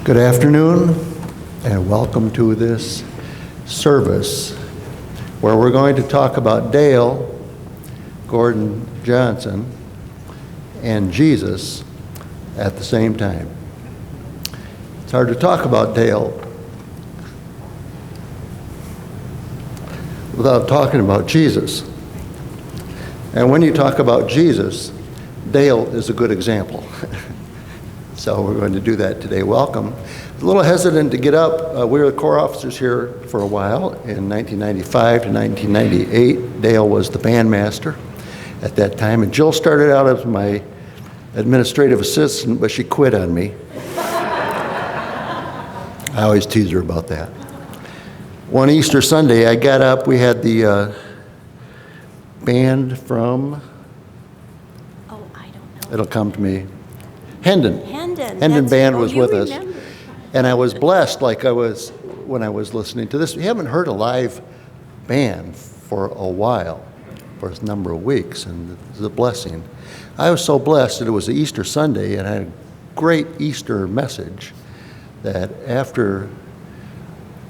Good afternoon, and welcome to this service where we're going to talk about Dale Gordon Johnson and Jesus at the same time. It's hard to talk about Dale without talking about Jesus. And when you talk about Jesus, Dale is a good example. So we're going to do that today. Welcome. A little hesitant to get up. We were the Corps officers here for a while. In 1995 to 1998, Dale was the bandmaster at that time. And Jill started out as my administrative assistant, but she quit on me. I always tease her about that. One Easter Sunday, I got up. We had the band from... Oh, I don't know. It'll come to me. Hendon That's, Band was with remember. us. And I was blessed like I was when I was listening to this. We haven't heard a live band for a while, for a number of weeks, and it's a blessing. I was so blessed that it was Easter Sunday, and I had a great Easter message that after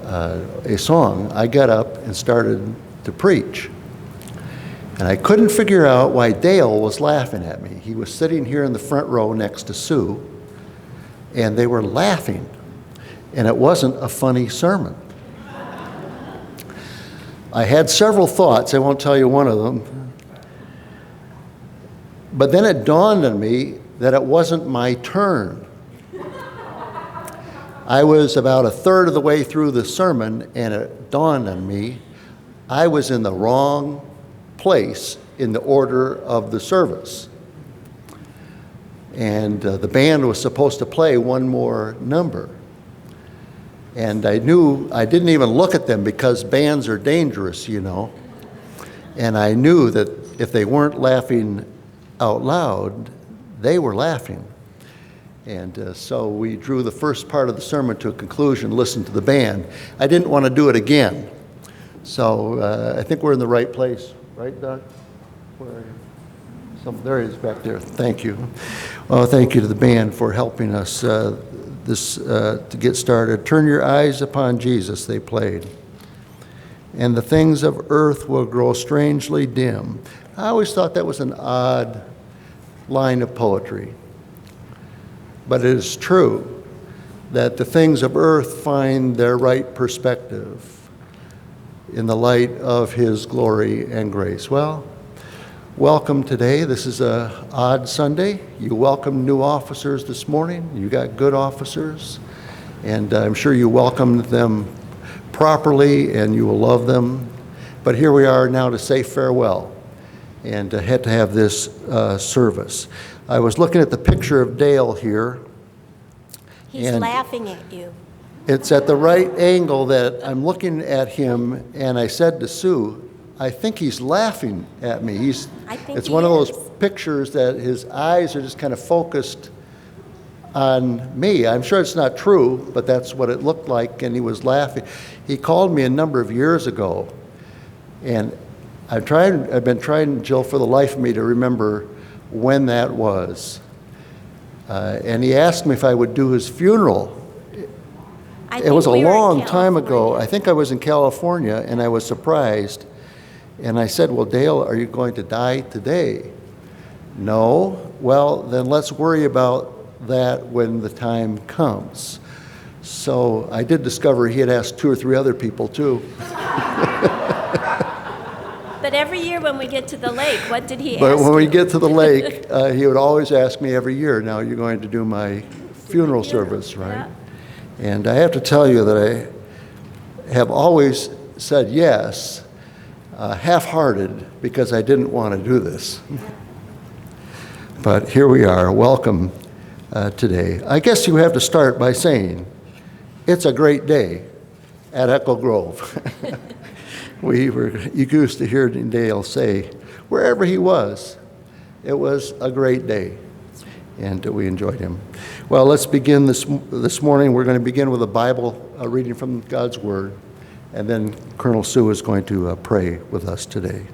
a song, I got up and started to preach. And I couldn't figure out why Dale was laughing at me. He was sitting here in the front row next to Sue, and they were laughing. And it wasn't a funny sermon. I had several thoughts. I won't tell you one of them. But then it dawned on me that it wasn't my turn. I was about a third of the way through the sermon, and it dawned on me I was in the wrong place in the order of the service. And the band was supposed to play one more number. And I knew, I didn't even look at them because bands are dangerous, you know. And I knew that if they weren't laughing out loud, they were laughing. And so we drew the first part of the sermon to a conclusion, listened to the band. I didn't want to do it again. So I think we're in the right place. Right, Doug? Where are you? There he is back there. Thank you. Well, thank you to the band for helping us to get started. Turn your eyes upon Jesus, they played. And the things of earth will grow strangely dim. I always thought that was an odd line of poetry. But it is true that the things of earth find their right perspective in the light of his glory and grace. Well, welcome today. This is an odd Sunday. You welcomed new officers this morning. You got good officers, and I'm sure you welcomed them properly and you will love them. But here we are now to say farewell and had to have this service. I was looking at the picture of Dale here. He's laughing at you. It's at the right angle that I'm looking at him, and I said to Sue, I think he's laughing at me. It's one of those pictures that his eyes are just kind of focused on me. I'm sure it's not true, but that's what it looked like, and he was laughing. He called me a number of years ago, and I've been trying, Jill, for the life of me to remember when that was. And he asked me if I would do his funeral. It was a long time ago. I think I was in California, and I was surprised. And I said, well, Dale, are you going to die today? No. Well, then let's worry about that when the time comes. So I did discover he had asked 2 or 3 other people, too. But every year when we get to the lake, what did he ask But when we you? get to the lake, he would always ask me every year, now you're going to do my funeral service, right? Yeah. And I have to tell you that I have always said yes, half-hearted, because I didn't want to do this. But here we are. Welcome today. I guess you have to start by saying, it's a great day at Echo Grove. You used to hear Dale say, wherever he was, it was a great day. And we enjoyed him. Well, let's begin this morning. We're going to begin with a Bible reading from God's Word, and then Colonel Sue is going to pray with us today.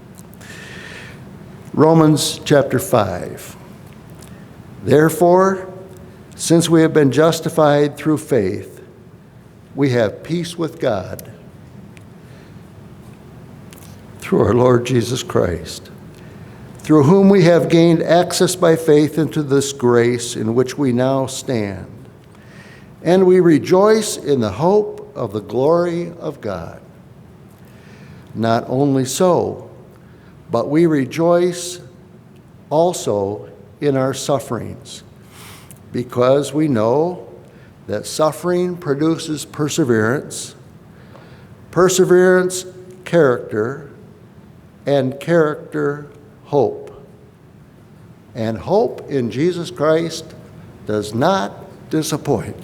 Romans chapter 5. Therefore, Since we have been justified through faith, we have peace with God through our Lord Jesus Christ, through whom we have gained access by faith into this grace in which we now stand. And we rejoice in the hope of the glory of God. Not only so, but we rejoice also in our sufferings, because we know that suffering produces perseverance, perseverance, character, and character, hope. And hope in Jesus Christ does not disappoint,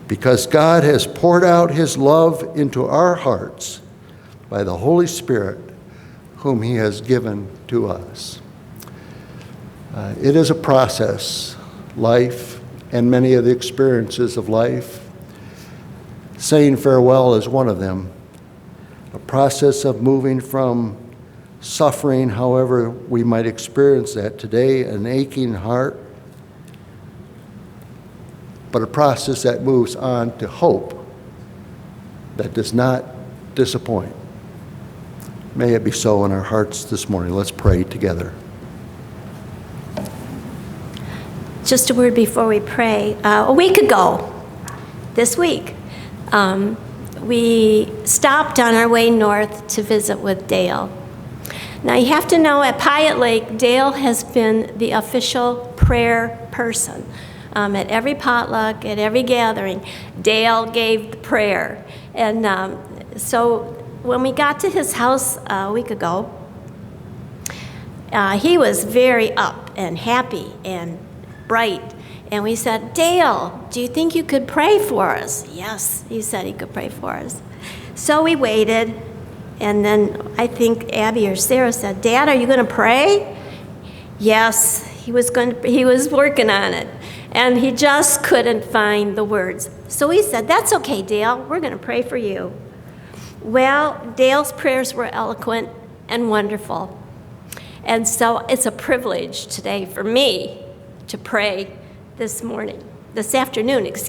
because God has poured out his love into our hearts by the Holy Spirit, whom he has given to us. It is a process, life, and many of the experiences of life. Saying farewell is one of them. A process of moving from suffering, however we might experience that today, an aching heart, but a process that moves on to hope that does not disappoint. May it be so in our hearts this morning. Let's pray together. Just a word before we pray. A week ago, this week, we stopped on our way north to visit with Dale. Now, you have to know, at Piatt Lake, Dale has been the official prayer person. At every potluck, at every gathering, Dale gave the prayer. And so when we got to his house a week ago, he was very up and happy and bright. And we said, Dale, do you think you could pray for us? Yes, he said he could pray for us. So we waited, and then I think Abby or Sarah said, Dad, are you going to pray? Yes, he was working on it, and he just couldn't find the words. So we said, that's okay, Dale, we're going to pray for you. Well, Dale's prayers were eloquent and wonderful. And so it's a privilege today for me to pray this afternoon.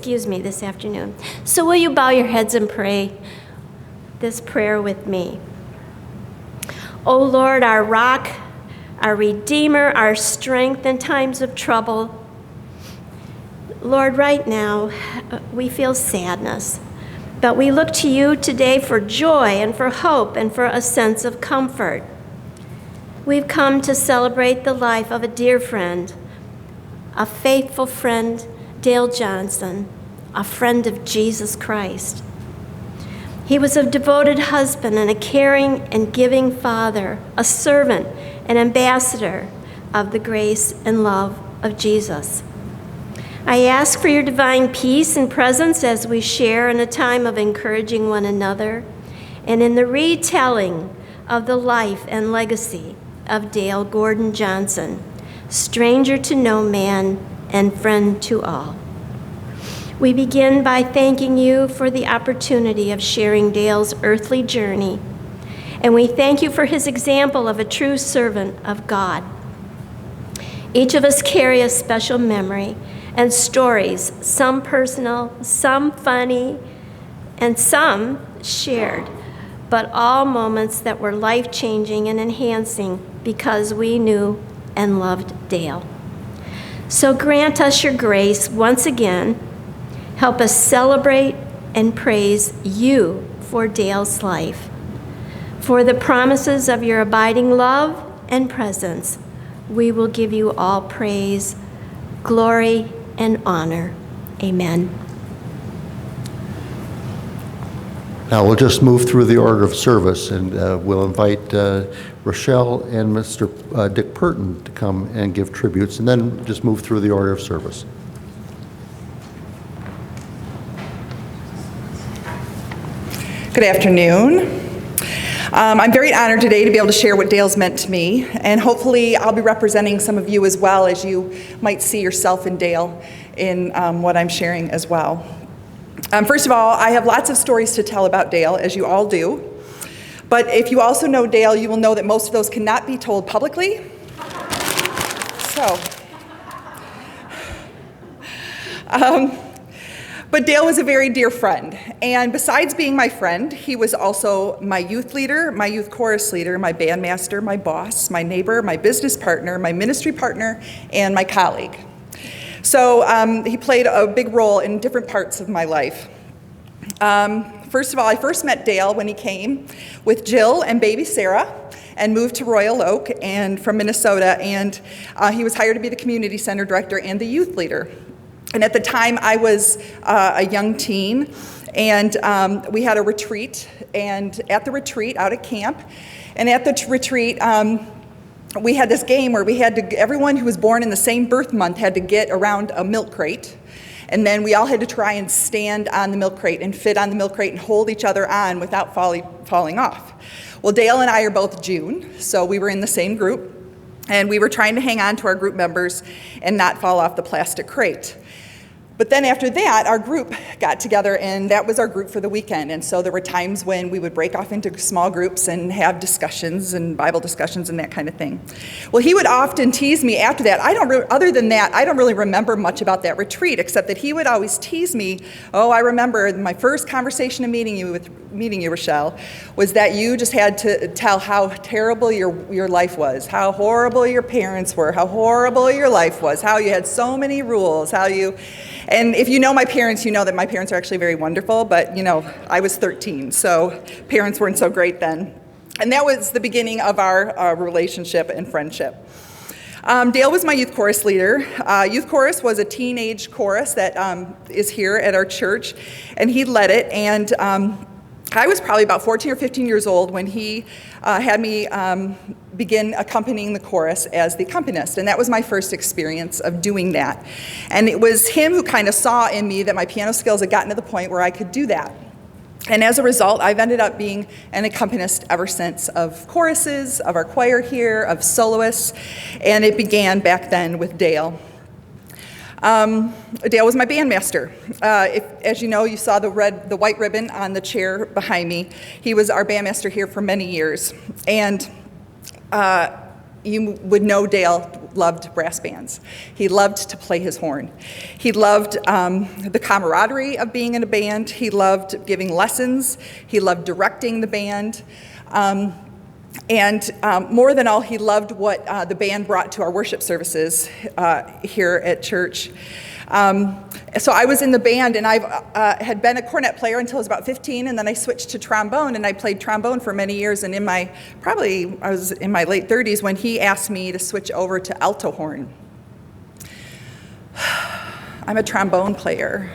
So will you bow your heads and pray this prayer with me? O Lord, our rock, our redeemer, our strength in times of trouble. Lord, right now we feel sadness, but we look to you today for joy and for hope and for a sense of comfort. We've come to celebrate the life of a dear friend, a faithful friend, Dale Johnson, a friend of Jesus Christ. He was a devoted husband and a caring and giving father, a servant, an ambassador of the grace and love of Jesus. I ask for your divine peace and presence as we share in a time of encouraging one another and in the retelling of the life and legacy of Dale Gordon Johnson, stranger to no man and friend to all. We begin by thanking you for the opportunity of sharing Dale's earthly journey, and we thank you for his example of a true servant of God. Each of us carry a special memory and stories, some personal, some funny, and some shared, but all moments that were life-changing and enhancing because we knew and loved Dale. So grant us your grace once again. Help us celebrate and praise you for Dale's life, for the promises of your abiding love and presence. We will give you all praise, glory, and honor. Amen. Now we'll just move through the order of service, and we'll invite Rochelle and Mr. Dick Purtan to come and give tributes, and then just move through the order of service. Good afternoon. I'm very honored today to be able to share what Dale's meant to me, and hopefully I'll be representing some of you as well, as you might see yourself in Dale in what I'm sharing as well. First of all, I have lots of stories to tell about Dale, as you all do. But if you also know Dale, you will know that most of those cannot be told publicly. So, But Dale was a very dear friend, and besides being my friend, he was also my youth leader, my youth chorus leader, my bandmaster, my boss, my neighbor, my business partner, my ministry partner, and my colleague. So he played a big role in different parts of my life. First of all, I first met Dale when he came with Jill and baby Sarah and moved to Royal Oak and from Minnesota, and he was hired to be the community center director and the youth leader. And at the time, I was a young teen, and we had a retreat, and at the retreat, out at camp, and at the retreat, we had this game where we had to, everyone who was born in the same birth month had to get around a milk crate, and then we all had to try and stand on the milk crate and fit on the milk crate and hold each other on without falling off. Well, Dale and I are both June, so we were in the same group, and we were trying to hang on to our group members and not fall off the plastic crate. But then after that, our group got together, and that was our group for the weekend. And so there were times when we would break off into small groups and have discussions and Bible discussions and that kind of thing. Well, he would often tease me after that. Other than that, I don't really remember much about that retreat, except that he would always tease me. Oh, I remember my first conversation of meeting you, Rochelle, was that you just had to tell how terrible your life was, how horrible your parents were, how horrible your life was, how you had so many rules, and if you know my parents, you know that my parents are actually very wonderful, but I was 13, so parents weren't so great then. And that was the beginning of our relationship and friendship. Dale was my youth chorus leader. Youth chorus was a teenage chorus that is here at our church, and he led it, and I was probably about 14 or 15 years old when he had me begin accompanying the chorus as the accompanist, and that was my first experience of doing that. And it was him who kind of saw in me that my piano skills had gotten to the point where I could do that. And as a result, I've ended up being an accompanist ever since, of choruses, of our choir here, of soloists, and it began back then with Dale. Dale was my bandmaster. As you know, you saw the white ribbon on the chair behind me. He was our bandmaster here for many years. And you would know Dale loved brass bands. He loved to play his horn. He loved the camaraderie of being in a band. He loved giving lessons. He loved directing the band. And more than all, he loved what the band brought to our worship services here at church. So I was in the band, and I had been a cornet player until I was about 15, and then I switched to trombone, and I played trombone for many years. And I was in my late 30s when he asked me to switch over to alto horn. I'm a trombone player.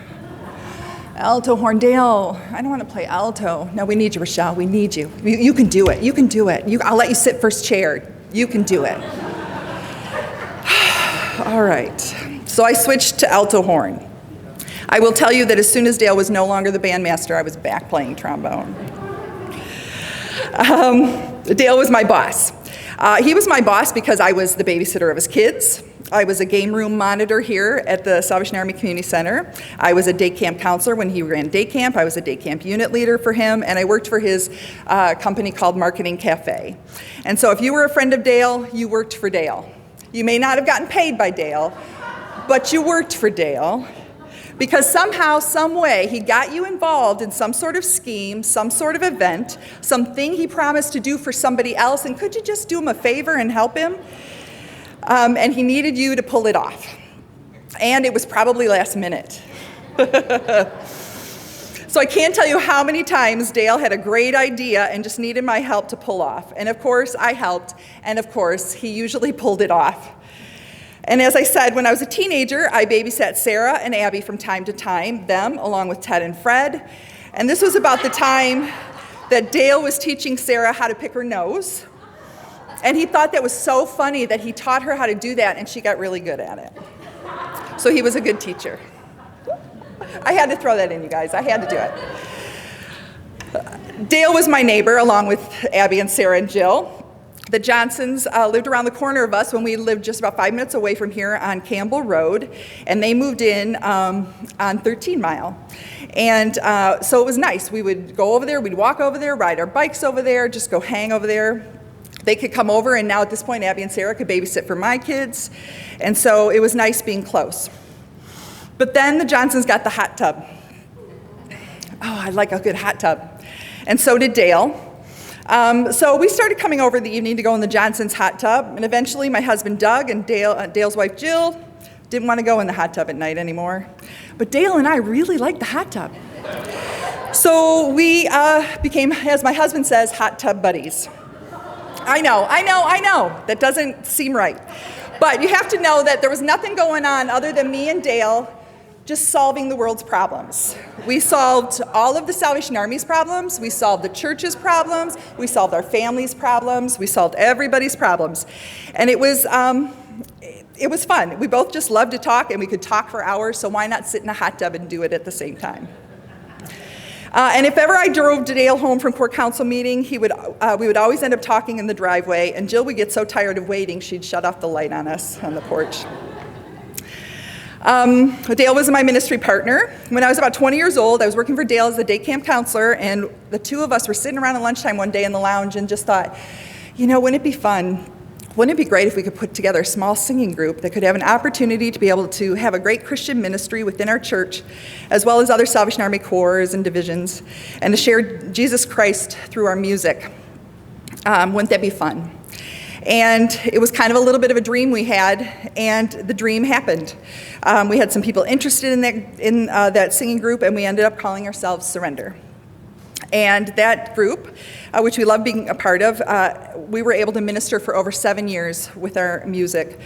Alto horn, Dale, I don't want to play alto. No, we need you, Rochelle. We need you. You can do it. You can do it. I'll let you sit first chair. You can do it. All right. So I switched to alto horn. I will tell you that as soon as Dale was no longer the bandmaster, I was back playing trombone. Dale was my boss. He was my boss because I was the babysitter of his kids. I was a game room monitor here at the Salvation Army Community Center. I was a day camp counselor when he ran day camp. I was a day camp unit leader for him, and I worked for his company called Marketing Cafe. And so if you were a friend of Dale, you worked for Dale. You may not have gotten paid by Dale, but you worked for Dale, because somehow, some way, he got you involved in some sort of scheme, some sort of event, something he promised to do for somebody else, and could you just do him a favor and help him? And he needed you to pull it off. And it was probably last minute. So I can't tell you how many times Dale had a great idea and just needed my help to pull off. And of course, I helped, and of course, he usually pulled it off. And as I said, when I was a teenager, I babysat Sarah and Abby from time to time, them along with Ted and Fred. And this was about the time that Dale was teaching Sarah how to pick her nose. And he thought that was so funny that he taught her how to do that, and she got really good at it. So he was a good teacher. I had to throw that in, you guys. I had to do it. Dale was my neighbor, along with Abby and Sarah and Jill. The Johnsons lived around the corner of us when we lived just about 5 minutes away from here on Campbell Road, and they moved in on 13 Mile. And so it was nice. We would go over there, we'd walk over there, ride our bikes over there, just go hang over there. They could come over, and now at this point, Abby and Sarah could babysit for my kids, and so it was nice being close. But then the Johnsons got the hot tub. Oh, I like a good hot tub. And so did Dale. So we started coming over in the evening to go in the Johnsons' hot tub, and eventually my husband Doug and Dale's wife Jill didn't want to go in the hot tub at night anymore. But Dale and I really liked the hot tub. So we became, as my husband says, hot tub buddies. I know. That doesn't seem right. But you have to know that there was nothing going on other than me and Dale just solving the world's problems. We solved all of the Salvation Army's problems. We solved the church's problems. We solved our family's problems. We solved everybody's problems. And it was fun. We both just loved to talk, and we could talk for hours, so why not sit in a hot tub and do it at the same time? And if ever I drove Dale home from court council meeting, we would always end up talking in the driveway, and Jill would get so tired of waiting, she'd shut off the light on us on the porch. Dale was my ministry partner. When I was about 20 years old, I was working for Dale as a day camp counselor, and the two of us were sitting around at lunchtime one day in the lounge and just thought, wouldn't it be fun? Wouldn't it be great if we could put together a small singing group that could have an opportunity to be able to have a great Christian ministry within our church, as well as other Salvation Army corps and divisions, and to share Jesus Christ through our music? Wouldn't that be fun? And it was kind of a little bit of a dream we had, and the dream happened. We had some people interested in that singing group, and we ended up calling ourselves Surrender. And that group, which we love being a part of, we were able to minister for over 7 years with our music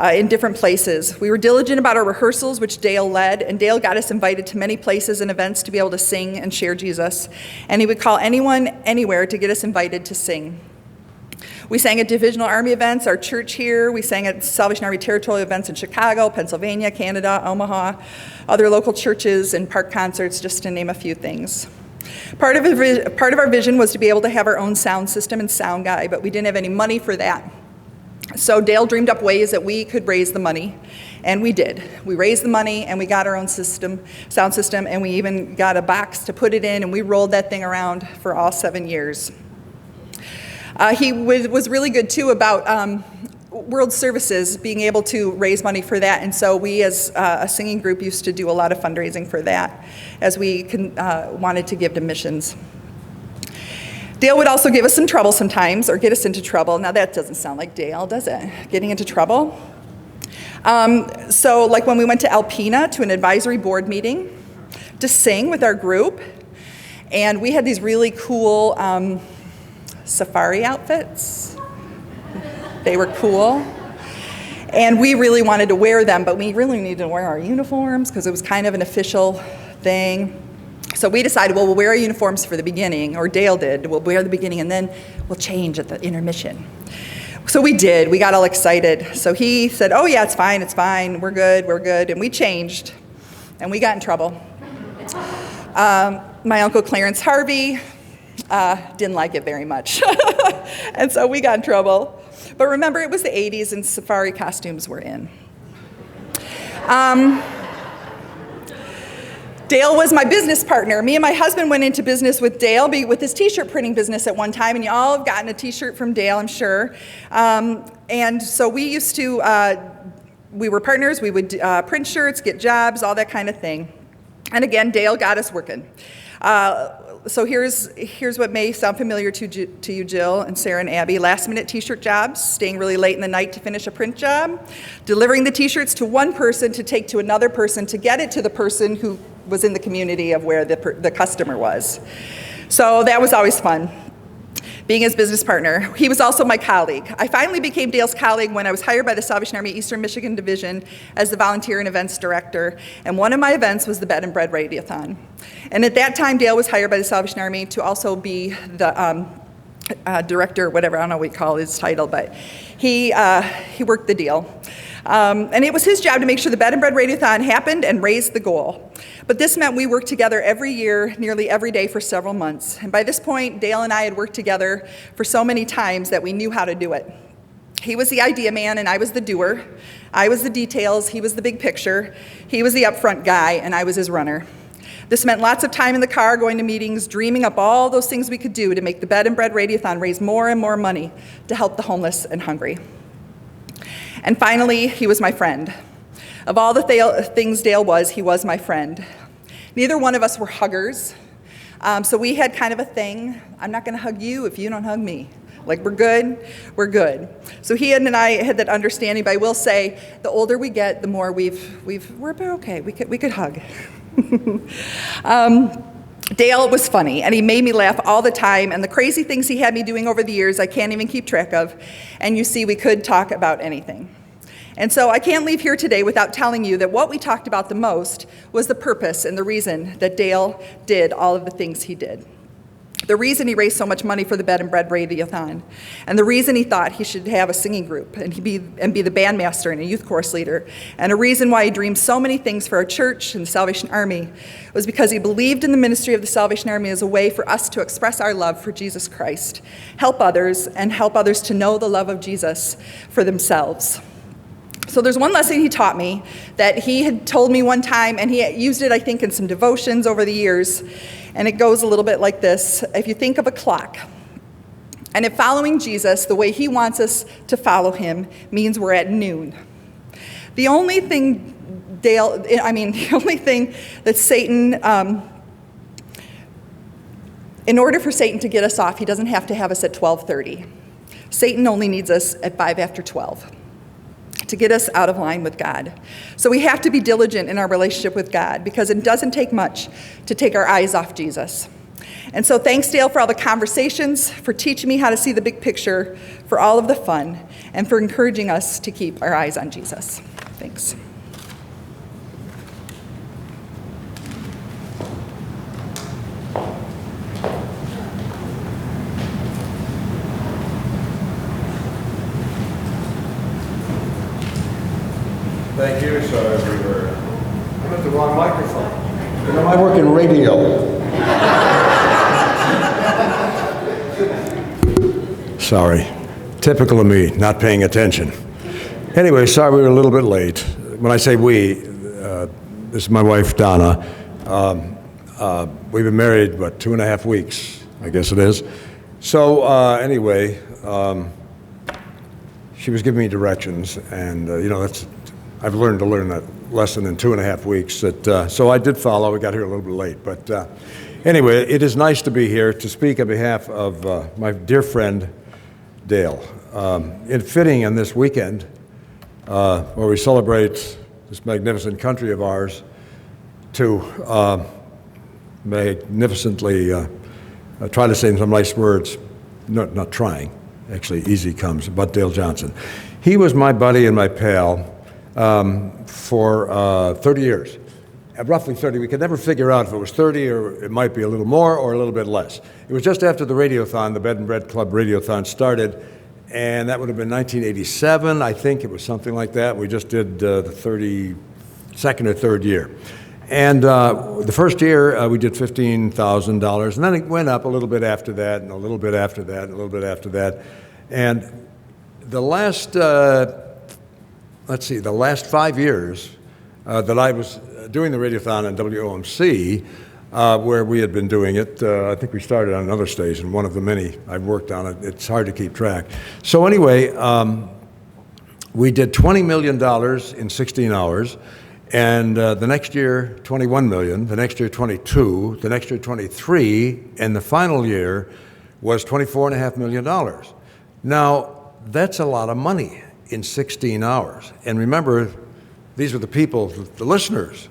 in different places. We were diligent about our rehearsals, which Dale led, and Dale got us invited to many places and events to be able to sing and share Jesus. And he would call anyone, anywhere to get us invited to sing. We sang at Divisional Army events, our church here. We sang at Salvation Army territorial events in Chicago, Pennsylvania, Canada, Omaha, other local churches, and park concerts, just to name a few things. Part of our vision was to be able to have our own sound system and sound guy, but we didn't have any money for that. So Dale dreamed up ways that we could raise the money, and we did. We raised the money, and we got our own sound system, and we even got a box to put it in, and we rolled that thing around for all 7 years. He was really good, too, about World Services, being able to raise money for that. And so we, as a singing group, used to do a lot of fundraising for that as we wanted to give to missions. Dale would also give us some trouble sometimes, or get us into trouble. Now, that doesn't sound like Dale, does it? Getting into trouble? So, like when we went to Alpena to an advisory board meeting to sing with our group, and we had these really cool safari outfits. They were cool. And we really wanted to wear them, but we really needed to wear our uniforms because it was kind of an official thing. So we decided, well, we'll wear our uniforms for the beginning, or Dale did. We'll wear the beginning, and then we'll change at the intermission. So we did. We got all excited. So he said, oh, yeah, it's fine. We're good. And we changed, and we got in trouble. My Uncle Clarence Harvey didn't like it very much. And so we got in trouble. But remember, it was the 80s and safari costumes were in. Dale was my business partner. Me and my husband went into business with Dale with his t-shirt printing business at one time, and you all have gotten a t-shirt from Dale, I'm sure. And so we used to, we were partners, we would print shirts, get jobs, all that kind of thing. And again, Dale got us working. So here's what may sound familiar to you, Jill and Sarah and Abby. Last-minute t-shirt jobs, staying really late in the night to finish a print job, delivering the t-shirts to one person to take to another person to get it to the person who was in the community of where the customer was. So that was always fun, being his business partner. He was also my colleague. I finally became Dale's colleague when I was hired by the Salvation Army Eastern Michigan Division as the volunteer and events director, and one of my events was the Bed and Bread Radiothon. And at that time, Dale was hired by the Salvation Army to also be the director, whatever, I don't know what you call his title, but he worked the deal. And it was his job to make sure the Bed and Bread Radiothon happened and raised the goal. But this meant we worked together every year, nearly every day for several months. And by this point, Dale and I had worked together for so many times that we knew how to do it. He was the idea man and I was the doer. I was the details, he was the big picture. He was the upfront guy and I was his runner. This meant lots of time in the car, going to meetings, dreaming up all those things we could do to make the Bed and Bread Radiothon raise more and more money to help the homeless and hungry. And finally, he was my friend. Of all the things Dale was, he was my friend. Neither one of us were huggers, so we had kind of a thing. I'm not going to hug you if you don't hug me. Like, we're good, we're good. So he and I had that understanding, but I will say, the older we get, the more we're okay, we could hug. Dale was funny, and he made me laugh all the time, and the crazy things he had me doing over the years, I can't even keep track of, and you see, we could talk about anything. And so I can't leave here today without telling you that what we talked about the most was the purpose and the reason that Dale did all of the things he did. The reason he raised so much money for the Bed and Bread Radiothon, and the reason he thought he should have a singing group and be the bandmaster and a youth chorus leader, and a reason why he dreamed so many things for our church and the Salvation Army was because he believed in the ministry of the Salvation Army as a way for us to express our love for Jesus Christ, help others, and help others to know the love of Jesus for themselves. So there's one lesson he taught me that he had told me one time, and he used it, I think, in some devotions over the years, and it goes a little bit like this. If you think of a clock, and if following Jesus the way he wants us to follow him means we're at noon, the only thing that Satan, in order for Satan to get us off, he doesn't have to have us at 12:30. Satan only needs us at 5 after 12. To get us out of line with God. So we have to be diligent in our relationship with God because it doesn't take much to take our eyes off Jesus. And so thanks, Dale, for all the conversations, for teaching me how to see the big picture, for all of the fun, and for encouraging us to keep our eyes on Jesus. Thanks. Thank you. Sorry, I'm at the wrong microphone. You know, I work in radio. Sorry. Typical of me, not paying attention. Anyway, sorry we were a little bit late. When I say we, this is my wife, Donna. We've been married, 2.5 weeks, I guess it is. So anyway, she was giving me directions, and I've learned to learn that lesson in 2.5 weeks. So I did follow. We got here a little bit late. But anyway, it is nice to be here to speak on behalf of my dear friend, Dale. It's fitting on this weekend where we celebrate this magnificent country of ours to magnificently try to say some nice words. Not trying. Actually, easy comes. But Dale Johnson. He was my buddy and my pal for 30 years, roughly 30. We could never figure out if it was 30 or it might be a little more or a little bit less. It was just after the Radiothon, the Bed and Bread Club Radiothon started, and that would have been 1987, I think it was something like that. We just did the 32nd or 3rd year. And the first year we did $15,000, and then it went up a little bit after that, and a little bit after that, and a little bit after that. And the last the last 5 years that I was doing the Radiothon on WOMC, where we had been doing it, I think we started on another station, one of the many I've worked on. It's hard to keep track. So anyway, we did $20 million in 16 hours, and the next year, $21 million, the next year, $22, the next year, $23, and the final year was $24.5 million. Now, that's a lot of money in 16 hours. And remember, these are the people, the listeners,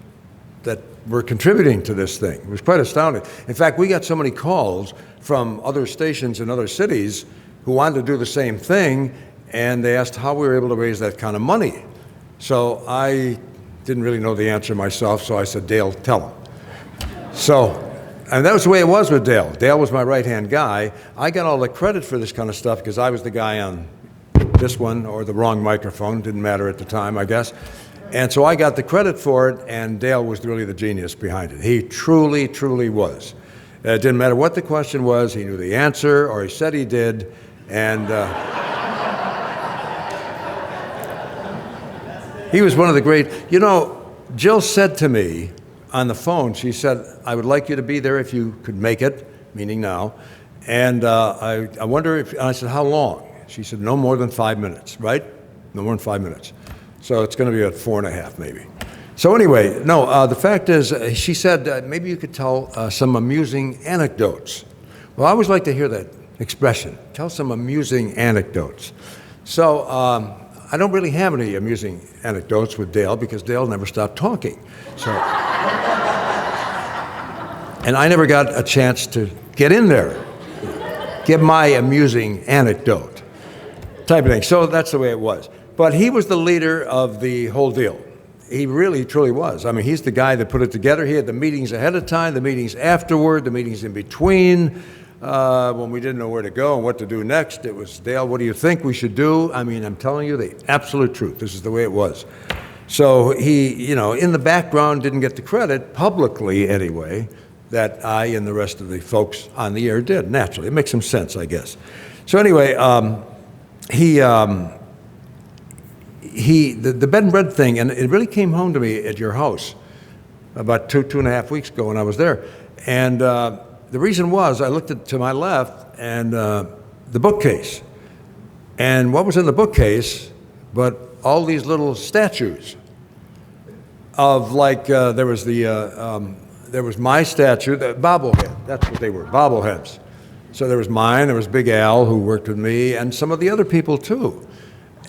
that were contributing to this thing. It was quite astounding. In fact, we got so many calls from other stations in other cities who wanted to do the same thing, and they asked how we were able to raise that kind of money. So I didn't really know the answer myself, so I said, Dale, tell them. So, and that was the way it was with Dale. Dale was my right-hand guy. I got all the credit for this kind of stuff because I was the guy on this one or the wrong microphone. Didn't matter at the time, I guess. And so I got the credit for it, and Dale was really the genius behind it. He truly, truly was. It didn't matter what the question was. He knew the answer, or he said he did. And he was one of the great, Jill said to me on the phone, she said, I would like you to be there if you could make it, meaning now. And I wonder if, and I said, how long? She said, no more than 5 minutes, right? No more than 5 minutes. So it's going to be at 4.5 maybe. So anyway, no, the fact is, she said, maybe you could tell some amusing anecdotes. Well, I always like to hear that expression, tell some amusing anecdotes. So I don't really have any amusing anecdotes with Dale because Dale never stopped talking. So, and I never got a chance to get in there, give my amusing anecdote type of thing. So that's the way it was. But he was the leader of the whole deal. He really, truly was. I mean, he's the guy that put it together. He had the meetings ahead of time, the meetings afterward, the meetings in between. When we didn't know where to go and what to do next, it was, Dale, what do you think we should do? I mean, I'm telling you the absolute truth. This is the way it was. So he, you know, in the background didn't get the credit, publicly anyway, that I and the rest of the folks on the air did, naturally. It makes some sense, I guess. So anyway, the bed and bread thing, and it really came home to me at your house about 2.5 weeks ago when I was there. And the reason was I looked to my left and the bookcase. And what was in the bookcase but all these little statues of, like, there was my statue, the bobblehead, that's what they were, bobbleheads. So there was mine, there was Big Al who worked with me, and some of the other people too.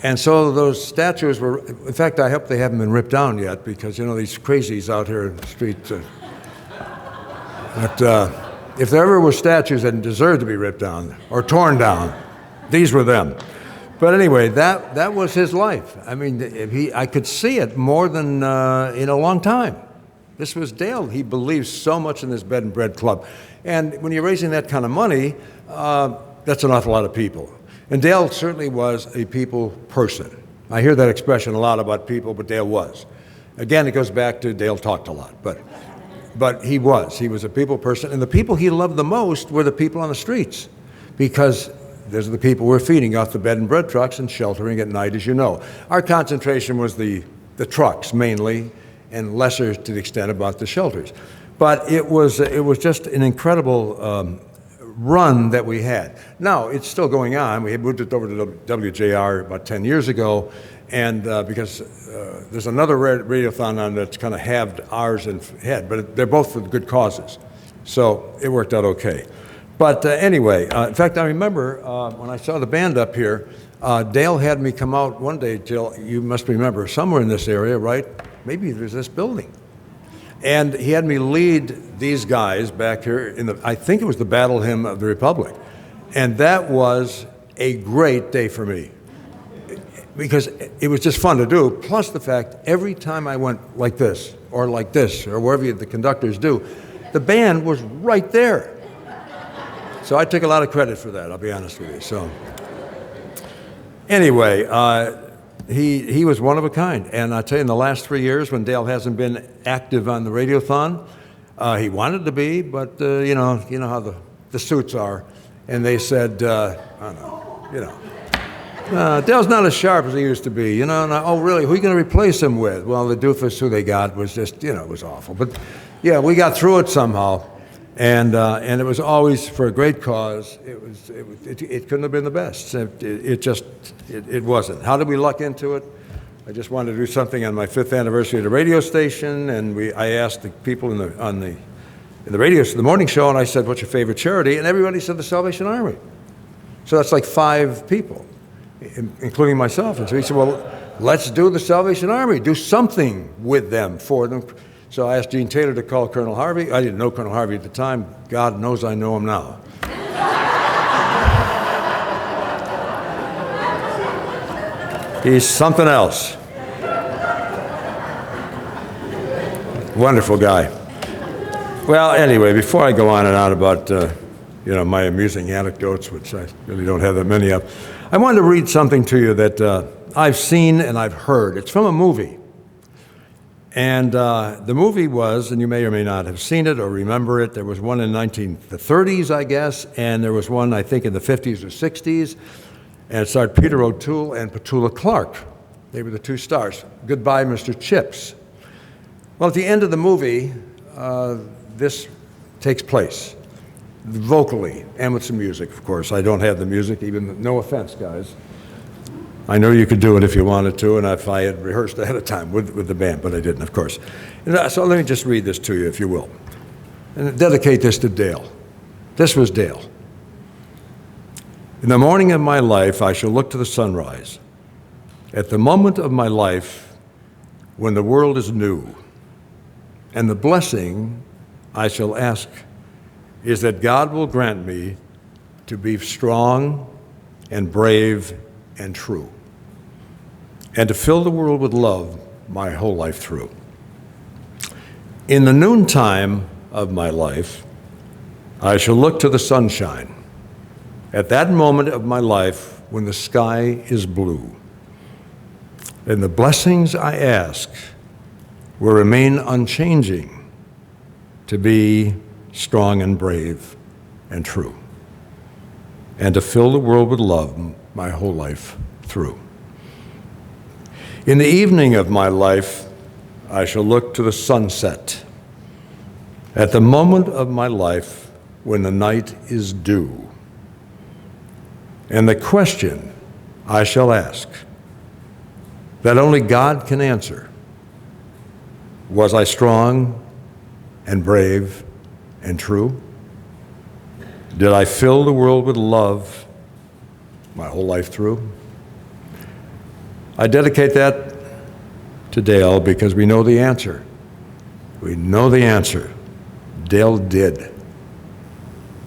And so those statues were, in fact, I hope they haven't been ripped down yet because, you know, these crazies out here in the street. But if there ever were statues that deserved to be ripped down or torn down, these were them. But anyway, that was his life. I mean, I could see it more than in a long time. This was Dale. He believed so much in this bed and bread club. And when you're raising that kind of money, that's an awful lot of people. And Dale certainly was a people person. I hear that expression a lot about people, but Dale was. Again, it goes back to Dale talked a lot, but he was a people person. And the people he loved the most were the people on the streets, because those are the people we're feeding off the bed and bread trucks and sheltering at night, as you know. Our concentration was the trucks mainly, and lesser to the extent about the shelters. But it was just an incredible run that we had. Now, it's still going on. We had moved it over to WJR about 10 years ago, and because there's another radiothon on that's kind of halved ours and head, but they're both for good causes. So it worked out okay. But anyway, in fact, I remember when I saw the band up here, Dale had me come out one day, Jill, you must remember, somewhere in this area, right? Maybe there's this building. And he had me lead these guys back here in I think it was the Battle Hymn of the Republic. And that was a great day for me, because it was just fun to do. Plus the fact, every time I went like this, or wherever the conductors do, the band was right there. So I took a lot of credit for that, I'll be honest with you. So anyway, he was one of a kind. And I tell you, in the last 3 years, when Dale hasn't been active on the radiothon, he wanted to be, but you know how the suits are. And they said, I don't know, Dale's not as sharp as he used to be, you know. And oh, really? Who are you going to replace him with? Well, the doofus who they got was just, it was awful. But yeah, we got through it somehow. And it was always for a great cause. It couldn't have been the best. It wasn't. How did we luck into it? I just wanted to do something on my 5th anniversary of the radio station, and I asked the people in the morning show, and I said, "What's your favorite charity?" And everybody said the Salvation Army. So that's like 5 people, including myself. And so he said, "Well, let's do the Salvation Army. Do something with them for them." So I asked Gene Taylor to call Colonel Harvey. I didn't know Colonel Harvey at the time. God knows I know him now. He's something else. Wonderful guy. Well, anyway, before I go on and on about my amusing anecdotes, which I really don't have that many of, I wanted to read something to you that I've seen and I've heard. It's from a movie. And the movie was, and you may or may not have seen it or remember it, there was one in the 30s, I guess, and there was one, I think, in the 50s or 60s, and it starred Peter O'Toole and Petula Clark. They were the 2 stars. Goodbye, Mr. Chips. Well, at the end of the movie, this takes place, vocally, and with some music, of course. I don't have the music, even, no offense, guys. I know you could do it if you wanted to, and if I had rehearsed ahead of time with the band, but I didn't, of course. So let me just read this to you, if you will, and dedicate this to Dale. This was Dale. In the morning of my life, I shall look to the sunrise. At the moment of my life when the world is new, and the blessing I shall ask is that God will grant me to be strong and brave and true, and to fill the world with love my whole life through. In the noontime of my life, I shall look to the sunshine. At that moment of my life when the sky is blue, and the blessings I ask will remain unchanging, to be strong and brave and true, and to fill the world with love my whole life through. In the evening of my life, I shall look to the sunset. At the moment of my life when the night is due, and the question I shall ask that only God can answer: was I strong and brave and true? Did I fill the world with love my whole life through? I dedicate that to Dale because we know the answer. We know the answer. Dale did.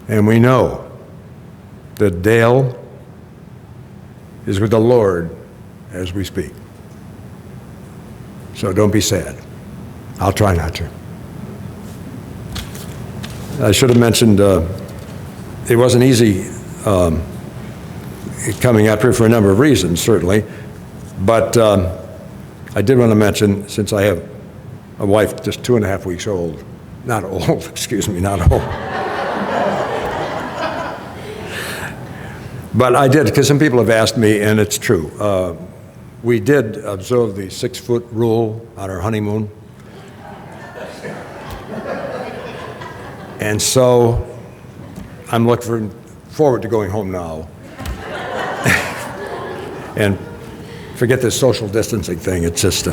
And we know that Dale is with the Lord as we speak. So don't be sad. I'll try not to. I should have mentioned it wasn't easy coming up here for a number of reasons, certainly. But I did want to mention, since I have a wife just 2.5 weeks old, not old, excuse me, not old. But I did, because some people have asked me, and it's true. We did observe the 6-foot rule on our honeymoon. And so I'm looking forward to going home now. And forget this social distancing thing. It's just,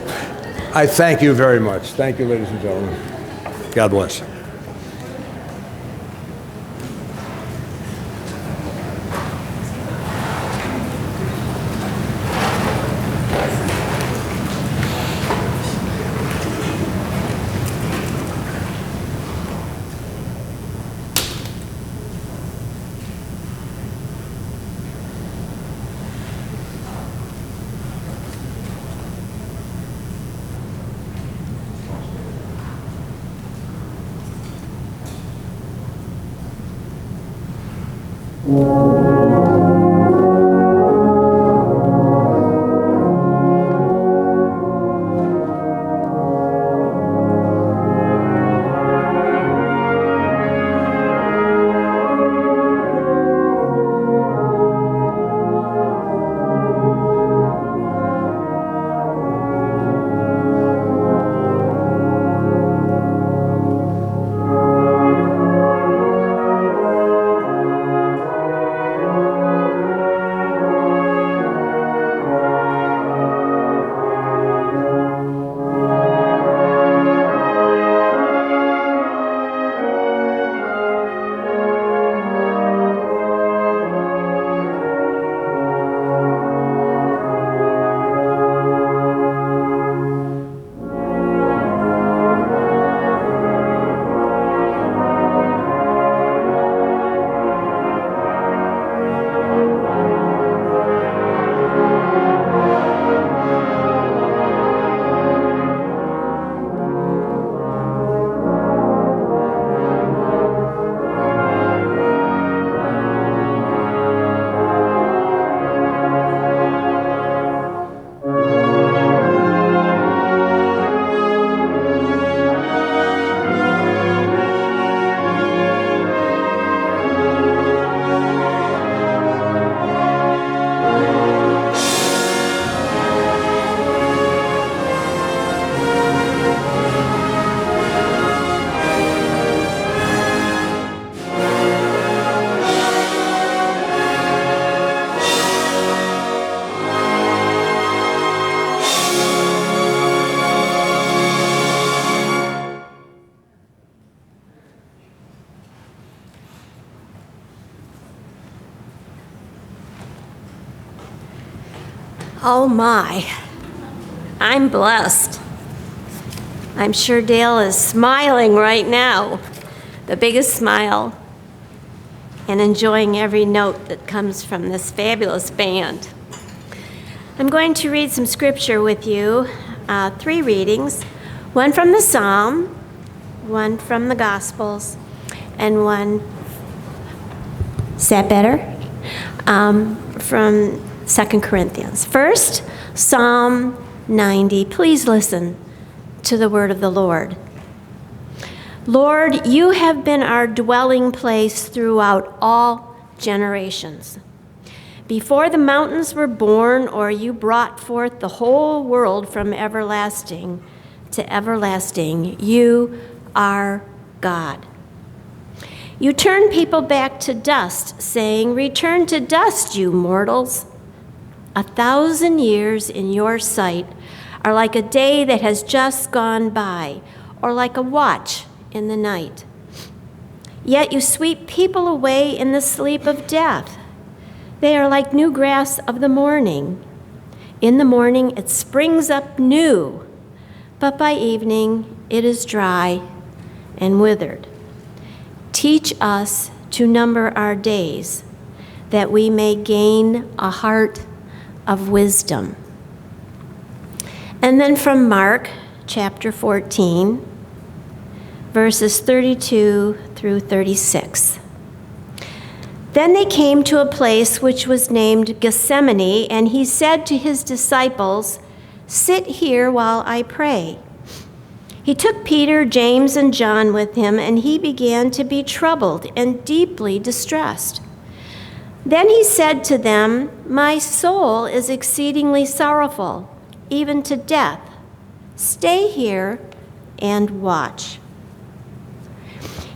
I thank you very much. Thank you, ladies and gentlemen. God bless. Oh my, I'm blessed. I'm sure Dale is smiling right now, the biggest smile, and enjoying every note that comes from this fabulous band. I'm going to read some scripture with you, 3 readings, one from the Psalm, one from the Gospels, and one, is that better? From 2 Corinthians. First, Psalm 90. Please listen to the word of the Lord. Lord, you have been our dwelling place throughout all generations. Before the mountains were born, or you brought forth the whole world from everlasting to everlasting, you are God. You turn people back to dust, saying, return to dust, you mortals. 1,000 years in your sight are like a day that has just gone by, or like a watch in the night. Yet you sweep people away in the sleep of death. They are like new grass of the morning. In the morning it springs up new, but by evening it is dry and withered. Teach us to number our days, that we may gain a heart of wisdom. And then from Mark chapter 14, verses 32 through 36. Then they came to a place which was named Gethsemane, and he said to his disciples, sit here while I pray. He took Peter, James, and John with him, and he began to be troubled and deeply distressed. Then he said to them, my soul is exceedingly sorrowful, even to death. Stay here and watch.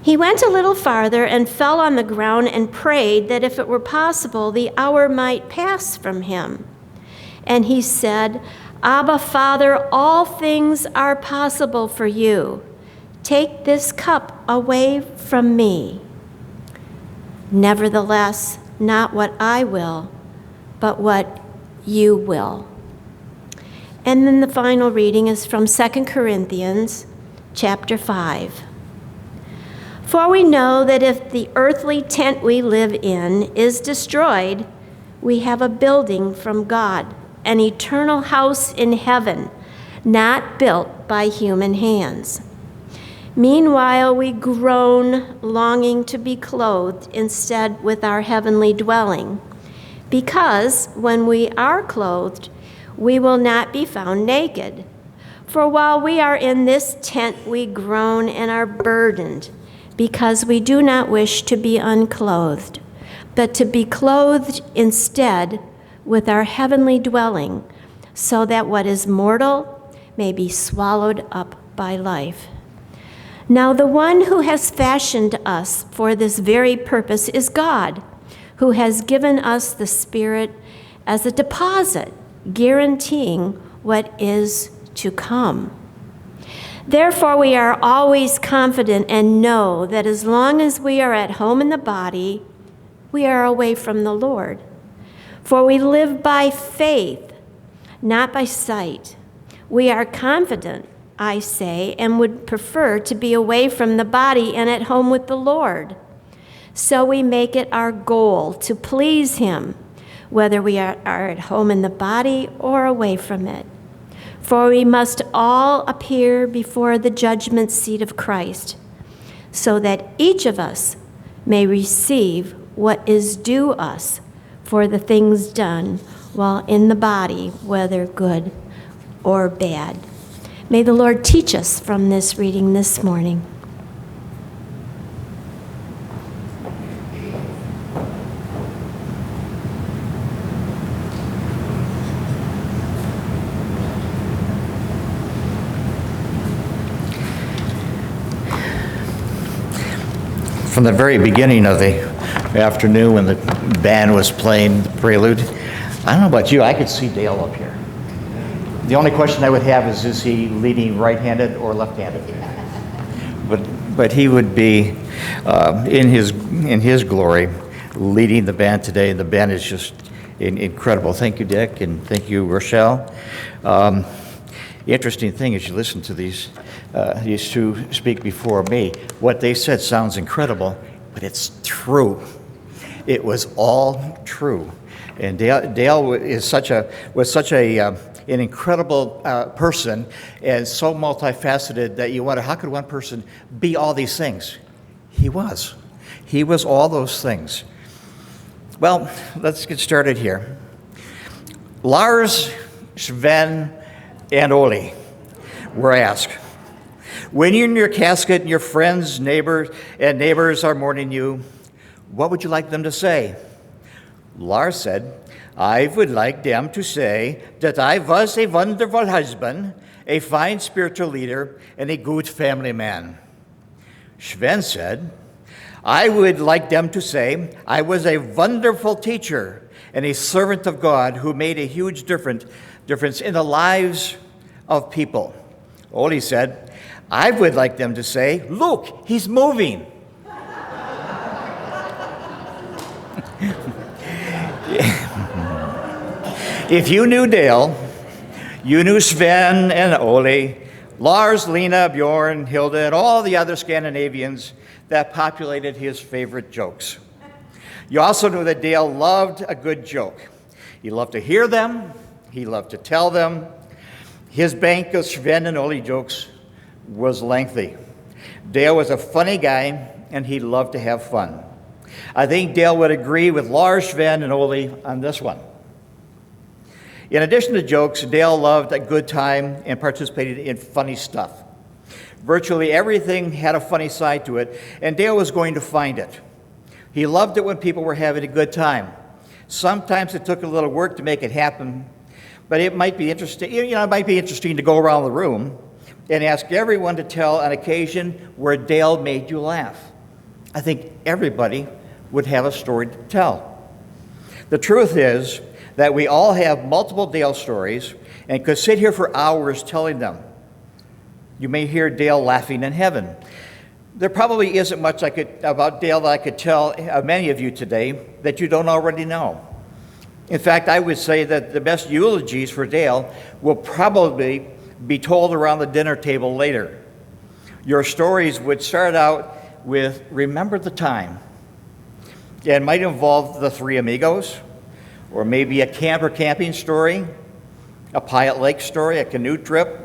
He went a little farther and fell on the ground and prayed that if it were possible, the hour might pass from him. And he said, Abba, Father, all things are possible for you. Take this cup away from me. Nevertheless, not what I will, but what you will. And then the final reading is from 2 Corinthians chapter 5. For we know that if the earthly tent we live in is destroyed, we have a building from God, an eternal house in heaven, not built by human hands. Meanwhile, we groan, longing to be clothed instead with our heavenly dwelling, because when we are clothed, we will not be found naked. For while we are in this tent, we groan and are burdened, because we do not wish to be unclothed, but to be clothed instead with our heavenly dwelling, so that what is mortal may be swallowed up by life. Now the one who has fashioned us for this very purpose is God, who has given us the Spirit as a deposit, guaranteeing what is to come. Therefore, we are always confident and know that as long as we are at home in the body, we are away from the Lord. For we live by faith, not by sight. We are confident, I say, and would prefer to be away from the body and at home with the Lord. So we make it our goal to please him, whether we are at home in the body or away from it. For we must all appear before the judgment seat of Christ, so that each of us may receive what is due us for the things done while in the body, whether good or bad. May the Lord teach us from this reading this morning. From the very beginning of the afternoon when the band was playing the prelude, I don't know about you, I could see Dale up here. The only question I would have is he leading right-handed or left-handed? But he would be in his glory leading the band today. The band is just Incredible. Thank you, Dick, and thank you, Rochelle. The interesting thing is you listen to these two speak before me. What they said sounds incredible, but it's true. It was all true. And Dale was such an incredible person and so multifaceted that you wonder, how could one person be all these things? He was. He was all those things. Well, let's get started here. Lars, Sven, and Oli were asked, when you're in your casket and your friends, neighbors are mourning you, what would you like them to say? Lars said, I would like them to say that I was a wonderful husband, a fine spiritual leader, and a good family man. Sven said, I would like them to say I was a wonderful teacher and a servant of God who made a huge difference in the lives of people. Oli said, I would like them to say, look, he's moving. If you knew Dale, you knew Sven and Ole, Lars, Lena, Bjorn, Hilda, and all the other Scandinavians that populated his favorite jokes. You also knew that Dale loved a good joke. He loved to hear them. He loved to tell them. His bank of Sven and Ole jokes was lengthy. Dale was a funny guy, and he loved to have fun. I think Dale would agree with Lars, Sven, and Ole on this one. In addition to jokes, Dale loved a good time and participated in funny stuff. Virtually everything had a funny side to it, and Dale was going to find it. He loved it when people were having a good time. Sometimes it took a little work to make it happen, but it might be interesting. It might be interesting to go around the room and ask everyone to tell an occasion where Dale made you laugh. I think everybody would have a story to tell. The truth is that we all have multiple Dale stories and could sit here for hours telling them. You may hear Dale laughing in heaven. There probably isn't much about Dale that I could tell many of you today that you don't already know. In fact, I would say that the best eulogies for Dale will probably be told around the dinner table later. Your stories would start out with, remember the time. It might involve the Three Amigos, or maybe a camping story, a Piot Lake story, a canoe trip,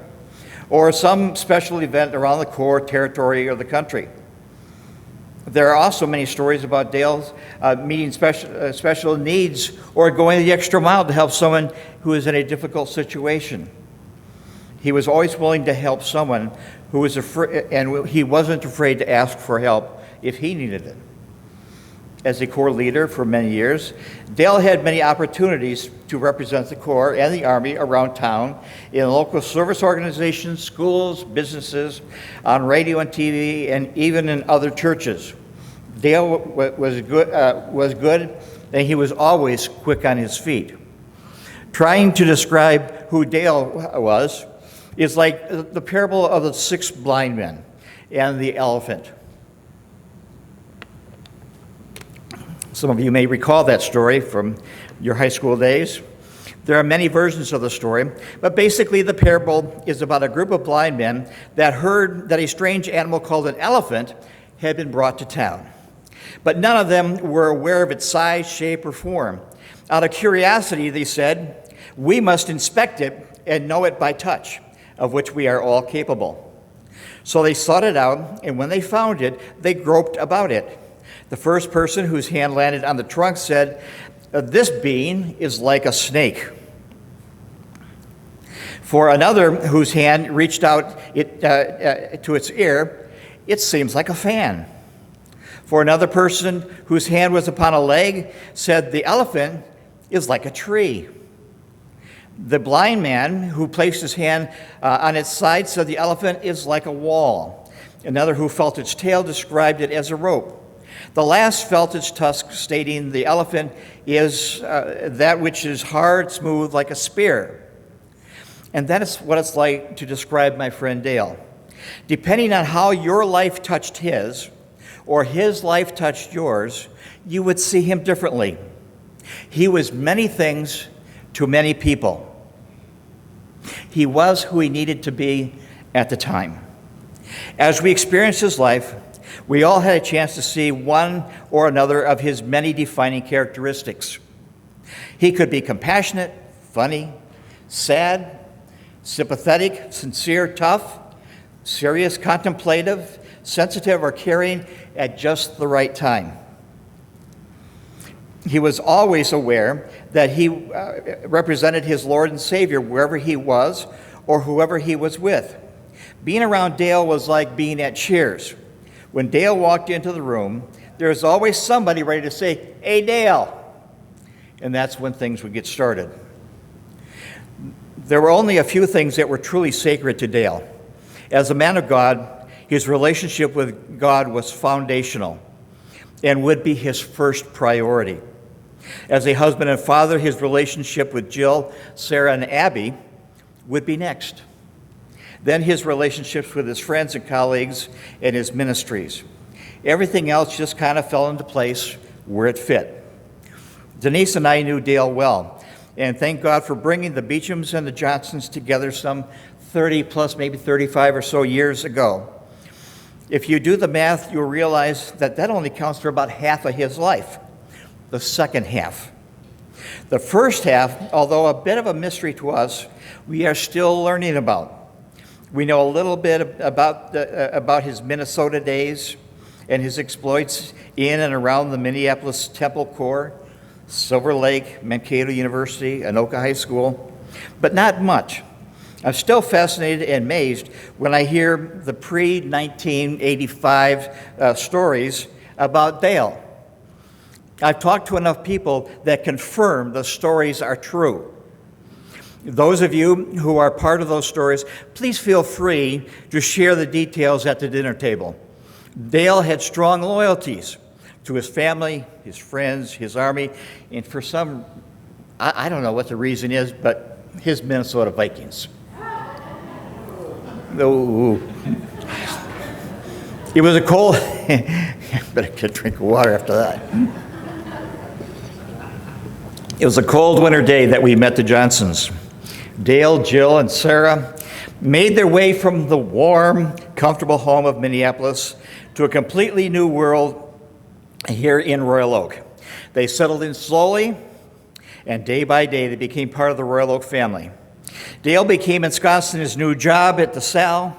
or some special event around the core territory or the country. There are also many stories about Dale's meeting special needs or going the extra mile to help someone who is in a difficult situation. He was always willing to help someone who was afraid, and he wasn't afraid to ask for help if he needed it. As a Corps leader for many years, Dale had many opportunities to represent the Corps and the Army around town in local service organizations, schools, businesses, on radio and TV, and even in other churches. Dale was good, and he was always quick on his feet. Trying to describe who Dale was is like the parable of the 6 blind men and the elephant. Some of you may recall that story from your high school days. There are many versions of the story, but basically the parable is about a group of blind men that heard that a strange animal called an elephant had been brought to town. But none of them were aware of its size, shape, or form. Out of curiosity, they said, we must inspect it and know it by touch, of which we are all capable. So they sought it out, and when they found it, they groped about it. The first person whose hand landed on the trunk said, this being is like a snake. For another whose hand reached out to its ear, it seems like a fan. For another person whose hand was upon a leg said, the elephant is like a tree. The blind man who placed his hand on its side said, the elephant is like a wall. Another who felt its tail described it as a rope. The last felt its tusk, stating the elephant is that which is hard, smooth, like a spear. And that is what it's like to describe my friend Dale. Depending on how your life touched his, or his life touched yours, you would see him differently. He was many things to many people. He was who he needed to be at the time. As we experienced his life, we all had a chance to see one or another of his many defining characteristics. He could be compassionate, funny, sad, sympathetic, sincere, tough, serious, contemplative, sensitive, or caring at just the right time. He was always aware that he represented his Lord and Savior wherever he was or whoever he was with. Being around Dale was like being at Cheers. When Dale walked into the room, there was always somebody ready to say, "Hey, Dale." And that's when things would get started. There were only a few things that were truly sacred to Dale. As a man of God, his relationship with God was foundational and would be his first priority. As a husband and father, his relationship with Jill, Sarah, and Abby would be next. Then his relationships with his friends and colleagues and his ministries. Everything else just kind of fell into place where it fit. Denise and I knew Dale well, and thank God for bringing the Beachums and the Johnsons together some 30 plus, maybe 35 or so years ago. If you do the math, you'll realize that that only counts for about half of his life, the second half. The first half, although a bit of a mystery to us, we are still learning about. We know a little bit about his Minnesota days and his exploits in and around the Minneapolis Temple Corps, Silver Lake, Mankato University, Anoka High School, but not much. I'm still fascinated and amazed when I hear the pre-1985 stories about Dale. I've talked to enough people that confirm the stories are true. Those of you who are part of those stories, please feel free to share the details at the dinner table. Dale had strong loyalties to his family, his friends, his army, and for some, I don't know what the reason is, but his Minnesota Vikings. Ooh. It was a cold, better get a drink of water after that. It was a cold winter day that we met the Johnsons. Dale, Jill, and Sarah made their way from the warm, comfortable home of Minneapolis to a completely new world here in Royal Oak. They settled in slowly, and day by day they became part of the Royal Oak family. Dale became ensconced in his new job at the Sal,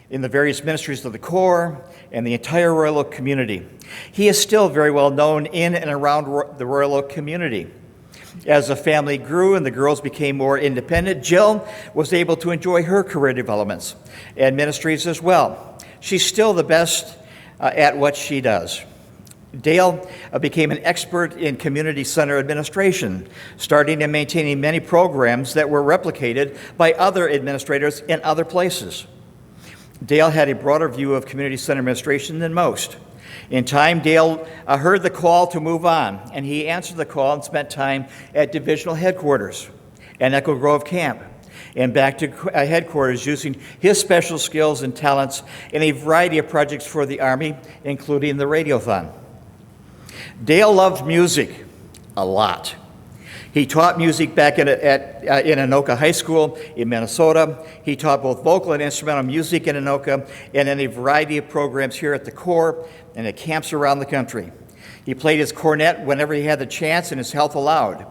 in the various ministries of the Corps, and the entire Royal Oak community. He is still very well known in and around the Royal Oak community. As the family grew and the girls became more independent, Jill was able to enjoy her career developments and ministries as well. She's still the best at what she does. Dale became an expert in community center administration, starting and maintaining many programs that were replicated by other administrators in other places. Dale had a broader view of community center administration than most. In time, Dale heard the call to move on, and he answered the call and spent time at divisional headquarters and Echo Grove Camp, and back to headquarters using his special skills and talents in a variety of projects for the Army, including the Radiothon. Dale loved music a lot. He taught music back in Anoka High School in Minnesota. He taught both vocal and instrumental music in Anoka and in a variety of programs here at the Corps and at camps around the country. He played his cornet whenever he had the chance and his health allowed.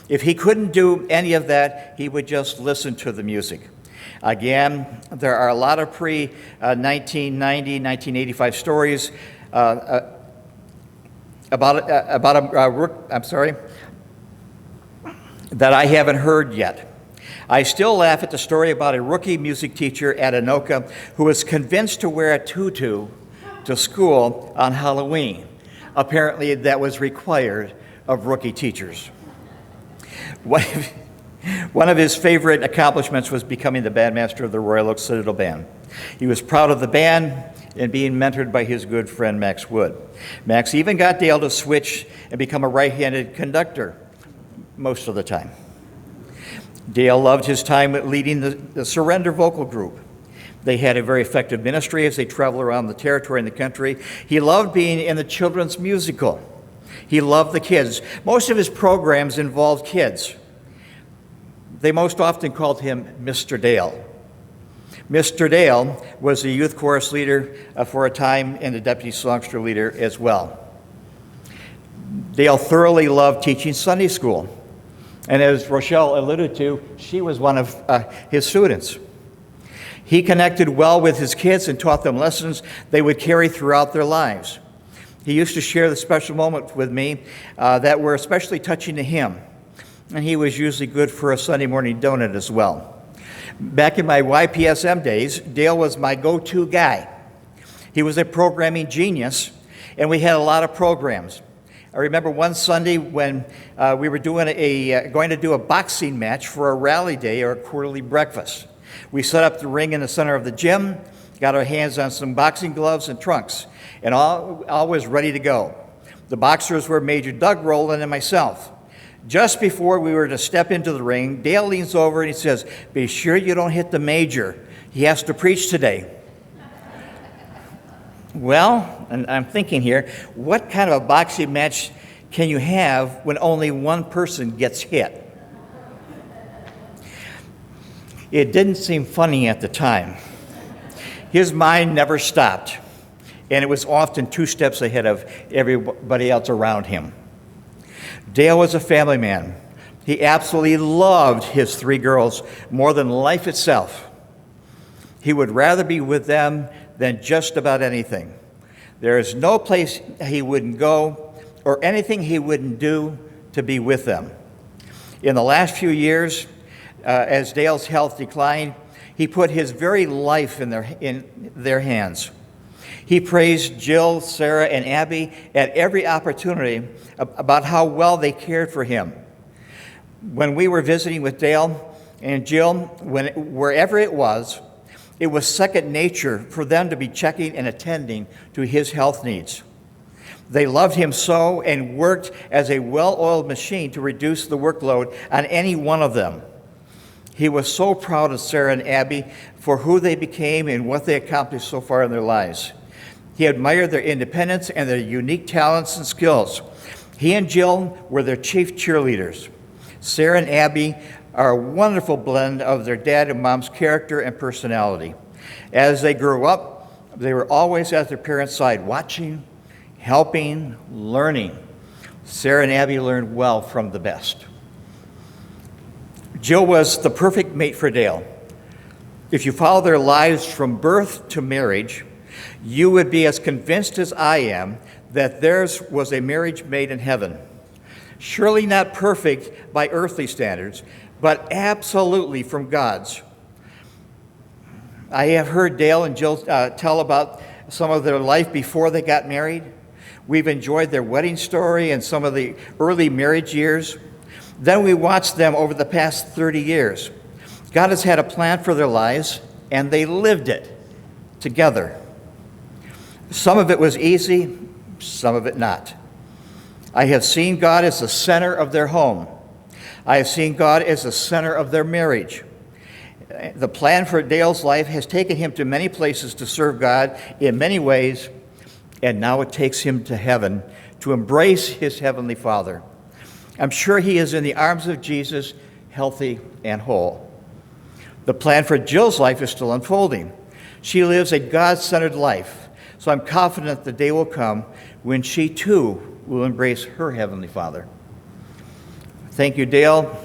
If he couldn't do any of that, he would just listen to the music. Again, there are a lot of pre-1990, 1985 stories that I haven't heard yet. I still laugh at the story about a rookie music teacher at Anoka who was convinced to wear a tutu to school on Halloween. Apparently, that was required of rookie teachers. One of his favorite accomplishments was becoming the bandmaster of the Royal Oak Citadel Band. He was proud of the band and being mentored by his good friend Max Wood. Max even got Dale to switch and become a right-handed conductor most of the time. Dale loved his time leading the Surrender vocal group. They had a very effective ministry as they traveled around the territory and the country. He loved being in the children's musical. He loved the kids. Most of his programs involved kids. They most often called him Mr. Dale. Mr. Dale was the youth chorus leader for a time and the deputy songster leader as well. Dale thoroughly loved teaching Sunday school. And as Rochelle alluded to, she was one of his students. He connected well with his kids and taught them lessons they would carry throughout their lives. He used to share the special moments with me that were especially touching to him. And he was usually good for a Sunday morning donut as well. Back in my YPSM days, Dale was my go-to guy. He was a programming genius, and we had a lot of programs. I remember one Sunday when we were going to do a boxing match for a rally day or a quarterly breakfast. We set up the ring in the center of the gym, got our hands on some boxing gloves and trunks, and all was ready to go. The boxers were Major Doug Rowland and myself. Just before we were to step into the ring, Dale leans over and he says, "Be sure you don't hit the Major. He has to preach today." Well, and I'm thinking here, what kind of a boxing match can you have when only one person gets hit? It didn't seem funny at the time. His mind never stopped, and it was often 2 steps ahead of everybody else around him. Dale was a family man. He absolutely loved his 3 girls more than life itself. He would rather be with them than just about anything. There is no place he wouldn't go or anything he wouldn't do to be with them. In the last few years, as Dale's health declined, he put his very life in their hands. He praised Jill, Sarah, and Abby at every opportunity about how well they cared for him. When we were visiting with Dale and Jill, wherever it was second nature for them to be checking and attending to his health needs. They loved him so and worked as a well-oiled machine to reduce the workload on any one of them. He was so proud of Sarah and Abby for who they became and what they accomplished so far in their lives. He admired their independence and their unique talents and skills. He and Jill were their chief cheerleaders. Sarah and Abby are a wonderful blend of their dad and mom's character and personality. As they grew up, they were always at their parents' side, watching, helping, learning. Sarah and Abby learned well from the best. Jill was the perfect mate for Dale. If you follow their lives from birth to marriage, you would be as convinced as I am that theirs was a marriage made in heaven. Surely not perfect by earthly standards, but absolutely from God's. I have heard Dale and Jill tell about some of their life before they got married. We've enjoyed their wedding story and some of the early marriage years. Then we watched them over the past 30 years. God has had a plan for their lives, and they lived it together. Some of it was easy, some of it not. I have seen God as the center of their home. I have seen God as the center of their marriage. The plan for Dale's life has taken him to many places to serve God in many ways, and now it takes him to heaven to embrace his heavenly Father. I'm sure he is in the arms of Jesus, healthy and whole. The plan for Jill's life is still unfolding. She lives a God-centered life, so I'm confident the day will come when she too will embrace her heavenly Father. Thank you, Dale,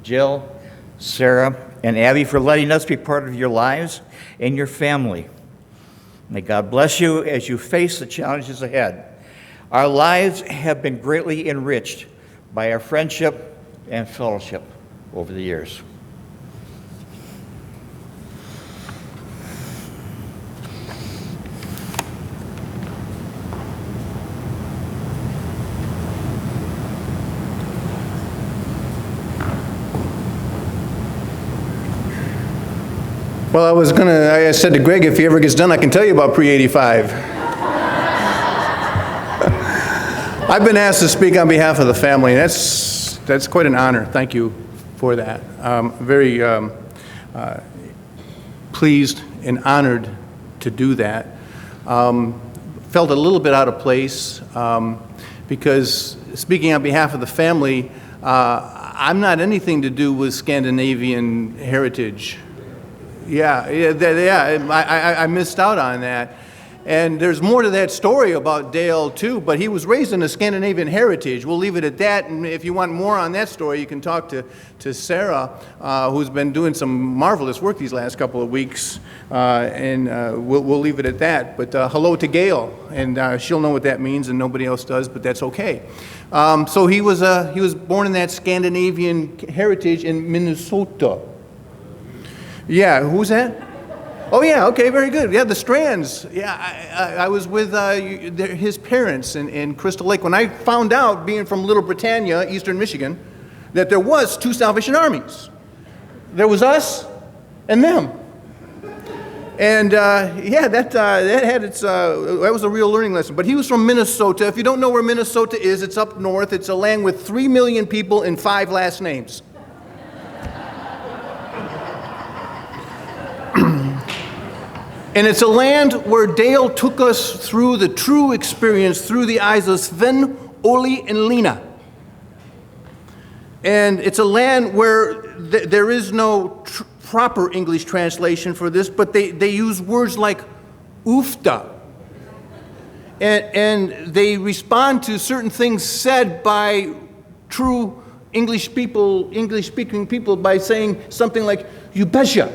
Jill, Sarah, and Abby for letting us be part of your lives and your family. May God bless you as you face the challenges ahead. Our lives have been greatly enriched by our friendship and fellowship over the years. Well, I said to Greg, if he ever gets done, I can tell you about pre-85. I've been asked to speak on behalf of the family, and that's quite an honor. Thank you for that. Very pleased and honored to do that. Felt a little bit out of place because speaking on behalf of the family, I'm not anything to do with Scandinavian heritage. I missed out on that. And there's more to that story about Dale, too, but he was raised in a Scandinavian heritage. We'll leave it at that, and if you want more on that story, you can talk to Sarah, who's been doing some marvelous work these last couple of weeks, and we'll leave it at that. But hello to Gail, and she'll know what that means, and nobody else does, but that's okay. So he was born in that Scandinavian heritage in Minnesota. Yeah, who's that? Oh, yeah, okay, very good. Yeah, the Strands. Yeah, I was with his parents in Crystal Lake. When I found out, being from Little Britannia, eastern Michigan, that there was 2 Salvation Armies. There was us and them. And that had its, that was a real learning lesson. But he was from Minnesota. If you don't know where Minnesota is, it's up north. It's a land with 3 million people and 5 last names. And it's a land where Dale took us through the true experience through the eyes of Sven, Oli, and Lena. And it's a land where there is no proper English translation for this, but they use words like oofta. And they respond to certain things said by true English-speaking people by saying something like, you betcha.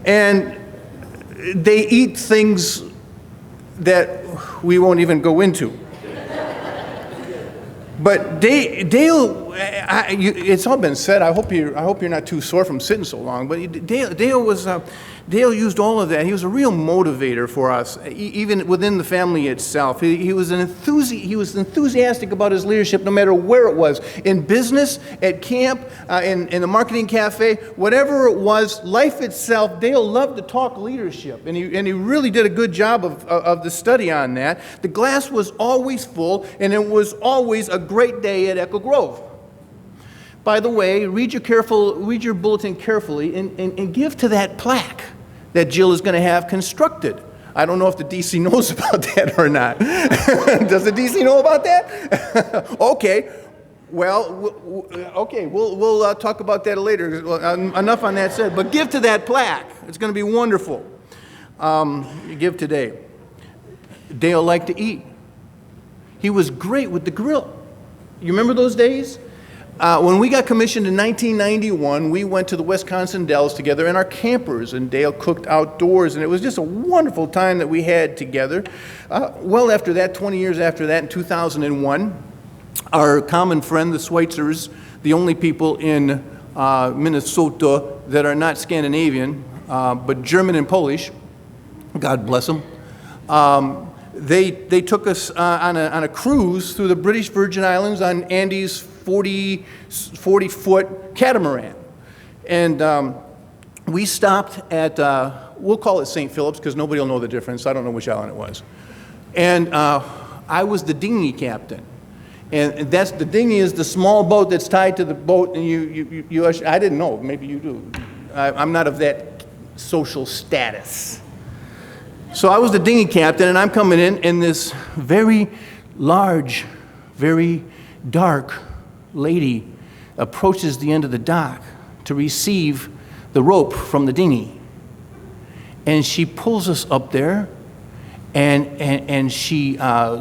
And they eat things that we won't even go into. But Dale, it's all been said. I hope you're not too sore from sitting so long. But Dale used all of that. He was a real motivator for us, even within the family itself. He was enthusiastic about his leadership, no matter where it was, in business, at camp, in the marketing cafe, whatever it was. Life itself. Dale loved to talk leadership, and he really did a good job of the study on that. The glass was always full, and it was always a great day at Echo Grove. By the way, read your bulletin carefully and give to that plaque that Jill is going to have constructed. I don't know if the DC knows about that or not. Does the DC know about that? Okay. Well, we'll talk about that later. Enough on that said. But give to that plaque. It's going to be wonderful. Give today. Dale liked to eat. He was great with the grill. You remember those days? When we got commissioned in 1991, we went to the Wisconsin Dells together in our campers, and Dale cooked outdoors, and it was just a wonderful time that we had together. Well after that, 20 years after that, in 2001, our common friend, the Schweitzers, the only people in Minnesota that are not Scandinavian, but German and Polish, God bless them, they took us on a cruise through the British Virgin Islands on Andy's 40-foot catamaran. And we stopped at, we'll call it St. Philip's because nobody will know the difference. I don't know which island it was. And I was the dinghy captain. And the dinghy is the small boat that's tied to the boat, and you I didn't know, maybe you do. I'm not of that social status. So I was the dinghy captain, and I'm coming in, and this very large, very dark lady approaches the end of the dock to receive the rope from the dinghy. And she pulls us up there, and she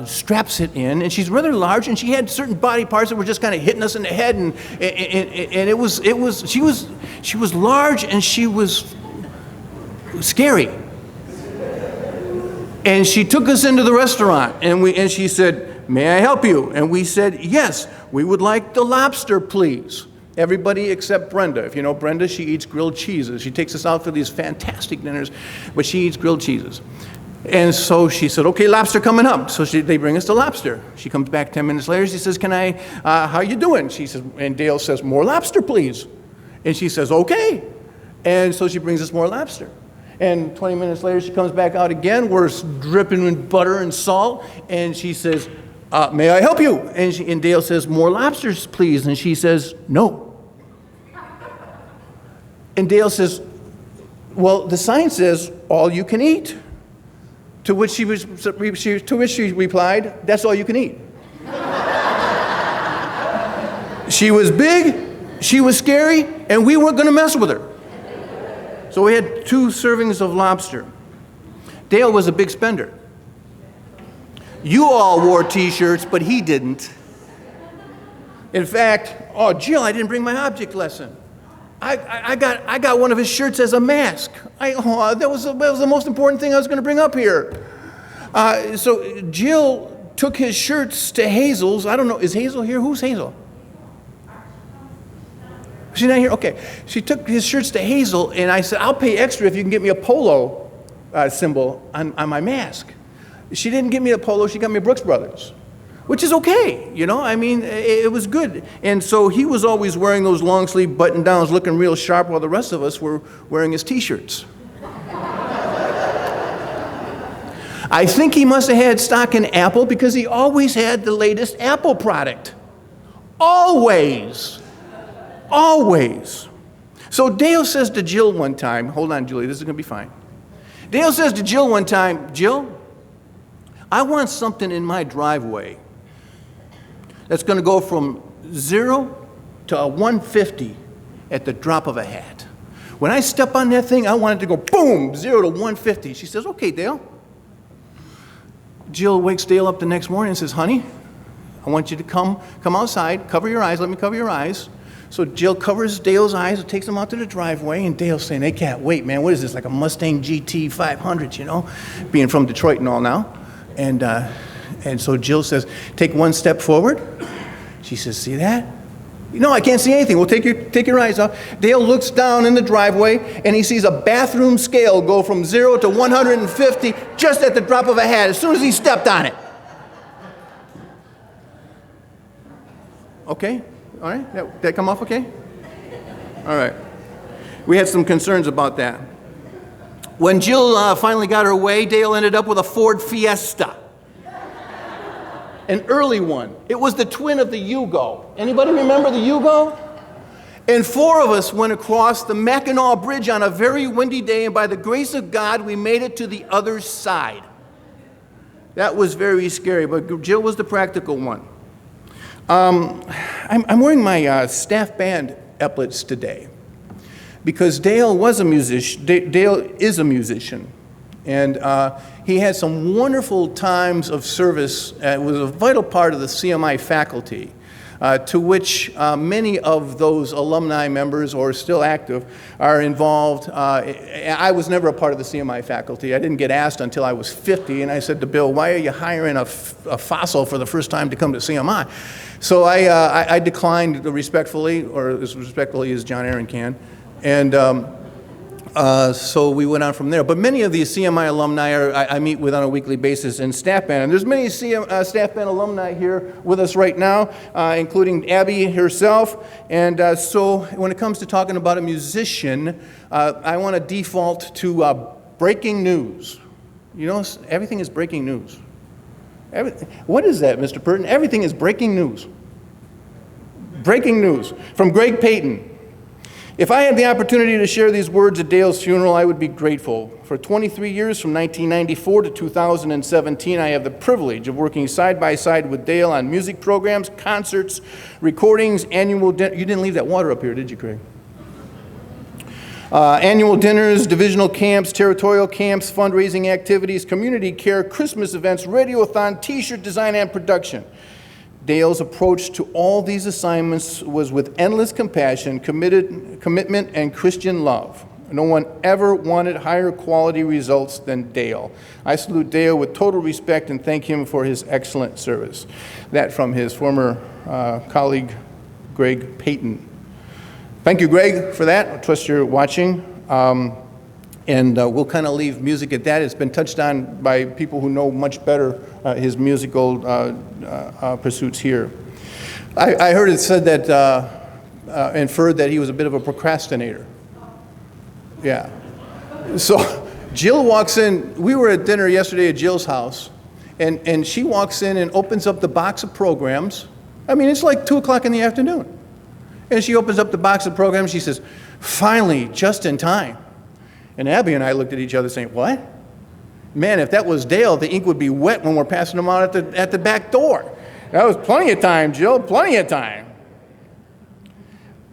straps it in, and she's rather large, and she had certain body parts that were just kind of hitting us in the head, and she was large, and she was scary. And she took us into the restaurant, and she said, "May I help you?" And we said, "Yes, we would like the lobster, please." Everybody except Brenda. If you know Brenda, she eats grilled cheeses. She takes us out for these fantastic dinners, but she eats grilled cheeses. And so she said, "Okay, lobster coming up." So they bring us the lobster. She comes back 10 minutes later. She says, how you doing? She says, and Dale says, "More lobster, please." And she says, "Okay." And so she brings us more lobster. And 20 minutes later, she comes back out again. We're dripping with butter and salt. And she says, "May I help you?" And Dale says, "More lobsters, please." And she says, "No." And Dale says, "Well, the sign says all you can eat." To which she replied, "That's all you can eat." She was big, she was scary, and we weren't going to mess with her. So we had 2 servings of lobster. Dale was a big spender. You all wore T-shirts, but he didn't. In fact, oh, Jill, I didn't bring my object lesson. I got one of his shirts as a mask. That was the most important thing I was going to bring up here. So Jill took his shirts to Hazel's. I don't know, is Hazel here? Who's Hazel? She's not here? Okay. She took his shirts to Hazel, and I said, I'll pay extra if you can get me a polo symbol on my mask. She didn't get me a polo, she got me a Brooks Brothers, which is okay, you know? I mean, it was good. And so he was always wearing those long sleeve button downs, looking real sharp, while the rest of us were wearing his T-shirts. I think he must have had stock in Apple because he always had the latest Apple product. Always. Always. So Dale says to Jill one time, hold on, Julie, this is going to be fine. Dale says to Jill one time, "Jill, I want something in my driveway that's going to go from 0 to a 150 at the drop of a hat. When I step on that thing, I want it to go boom, 0 to 150. She says, "Okay, Dale." Jill wakes Dale up the next morning and says, "Honey, I want you to come outside, cover your eyes, let me cover your eyes." So Jill covers Dale's eyes and takes him out to the driveway, and Dale's saying, "They can't wait, man. What is this, like a Mustang GT 500, you know? Being from Detroit and all now." And so Jill says, "Take one step forward." She says, "See that?" "No, I can't see anything." "Well, take your eyes off." Dale looks down in the driveway, and he sees a bathroom scale go from 0 to 150 just at the drop of a hat as soon as he stepped on it. Okay? All right? That come off okay? All right. We had some concerns about that. When Jill finally got her way, Dale ended up with a Ford Fiesta. An early one. It was the twin of the Yugo. Anybody remember the Yugo? And 4 of us went across the Mackinac Bridge on a very windy day, and by the grace of God, we made it to the other side. That was very scary, but Jill was the practical one. I'm wearing my staff band epaulets today because Dale was a musician. Dale is a musician, and he had some wonderful times of service. It was a vital part of the CMI faculty, to which many of those alumni members, or still active, are involved. I was never a part of the CMI faculty. I didn't get asked until I was 50, and I said to Bill, "Why are you hiring a fossil for the first time to come to CMI?" So I declined respectfully, or as respectfully as John Aren can, and so we went on from there. But many of these CMI alumni I meet with on a weekly basis in staff band. And there's many staff band alumni here with us right now, including Abby herself. And so when it comes to talking about a musician, I want to default to breaking news. You know, everything is breaking news. What is that, Mr. Purtan? Everything is breaking news. Breaking news from Greg Payton. "If I had the opportunity to share these words at Dale's funeral, I would be grateful. For 23 years, from 1994 to 2017, I have the privilege of working side by side with Dale on music programs, concerts, recordings, annual dinner." You didn't leave that water up here, did you, Craig? Annual dinners, divisional camps, territorial camps, fundraising activities, community care, Christmas events, radiothon, T-shirt design, and production. Dale's approach to all these assignments was with endless compassion, commitment, and Christian love. No one ever wanted higher quality results than Dale. I salute Dale with total respect and thank him for his excellent service. That from his former colleague, Greg Payton. Thank you, Greg, for that. I trust you're watching. And we'll kind of leave music at that. It's been touched on by people who know much better his musical pursuits here. I heard it said that, inferred that he was a bit of a procrastinator. Yeah. So Jill walks in. We were at dinner yesterday at Jill's house, and she walks in and opens up the box of programs. I mean, it's like 2 o'clock in the afternoon. And she opens up the box of programs. She says, "Finally, just in time." And Abby and I looked at each other saying, "What?" Man, if that was Dale, the ink would be wet when we're passing them out at the back door. That was plenty of time, Jill, plenty of time.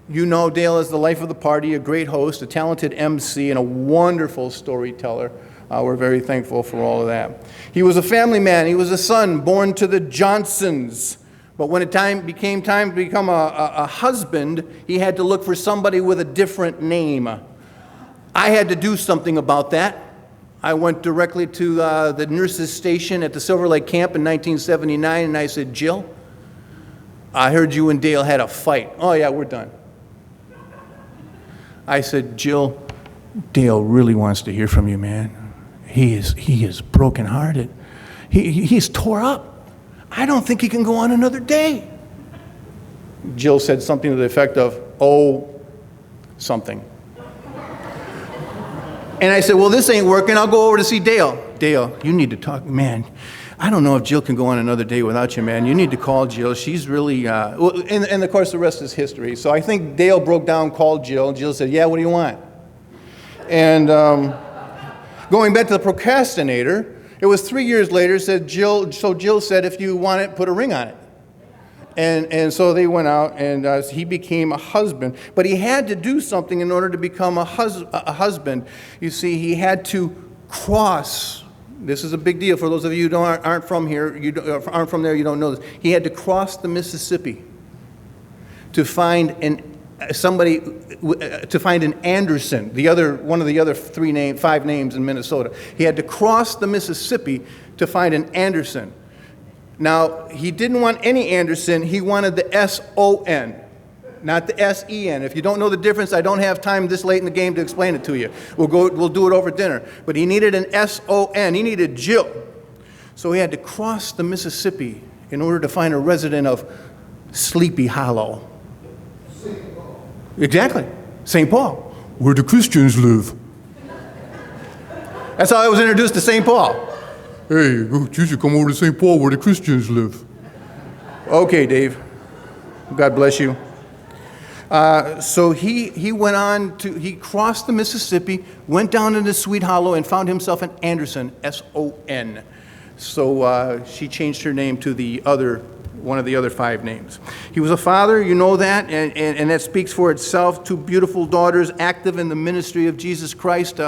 You know Dale as the life of the party, a great host, a talented MC, and a wonderful storyteller. We're very thankful for all of that. He was a family man. He was a son born to the Johnsons. But when it became time to become a husband, he had to look for somebody with a different name. I had to do something about that. I went directly to the nurses' station at the Silver Lake camp in 1979, and I said, Jill, I heard you and Dale had a fight. Oh, yeah, we're done. I said, Jill, Dale really wants to hear from you, man. He is brokenhearted. He's tore up. I don't think he can go on another day. Jill said something to the effect of, oh, something. And I said, well, this ain't working. I'll go over to see Dale. Dale, you need to talk. Man, I don't know if Jill can go on another day without you, man. You need to call Jill. She's really, and of course, the rest is history. So I think Dale broke down, called Jill. Jill said, yeah, what do you want? And going back to the procrastinator, it was 3 years later, so Jill said, if you want it, put a ring on it. And so they went out, and he became a husband. But he had to do something in order to become a husband. You see, he had to cross. This is a big deal for those of you who aren't from here, aren't from there, you don't know this. He had to cross the Mississippi to find an Anderson, one of the other 5 names in Minnesota. He had to cross the Mississippi to find an Anderson. Now, he didn't want any Anderson, he wanted the S-O-N, not the S-E-N. If you don't know the difference, I don't have time this late in the game to explain it to you. We'll do it over dinner. But he needed an S-O-N, he needed Jill. So he had to cross the Mississippi in order to find a resident of Sleepy Hollow. Exactly, St. Paul, where the Christians live. That's how I was introduced to St. Paul. Hey, you should come over to St. Paul where the Christians live. Okay, Dave. God bless you. So he went on he crossed the Mississippi, went down into Sweet Hollow, and found himself an Anderson, S-O-N. So she changed her name to one of the other 5 names. He was a father, you know that, and that speaks for itself. 2 beautiful daughters, active in the ministry of Jesus Christ,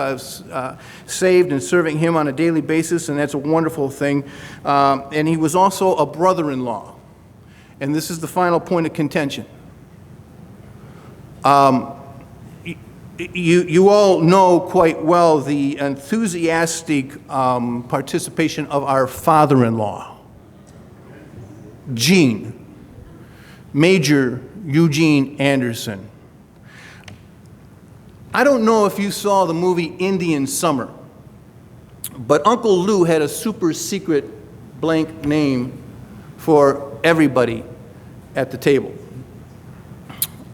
saved and serving him on a daily basis, and that's a wonderful thing. And he was also a brother-in-law. And this is the final point of contention. You all know quite well the enthusiastic participation of our father-in-law, Gene, Major Eugene Anderson. I don't know if you saw the movie Indian Summer, but Uncle Lou had a super secret blank name for everybody at the table.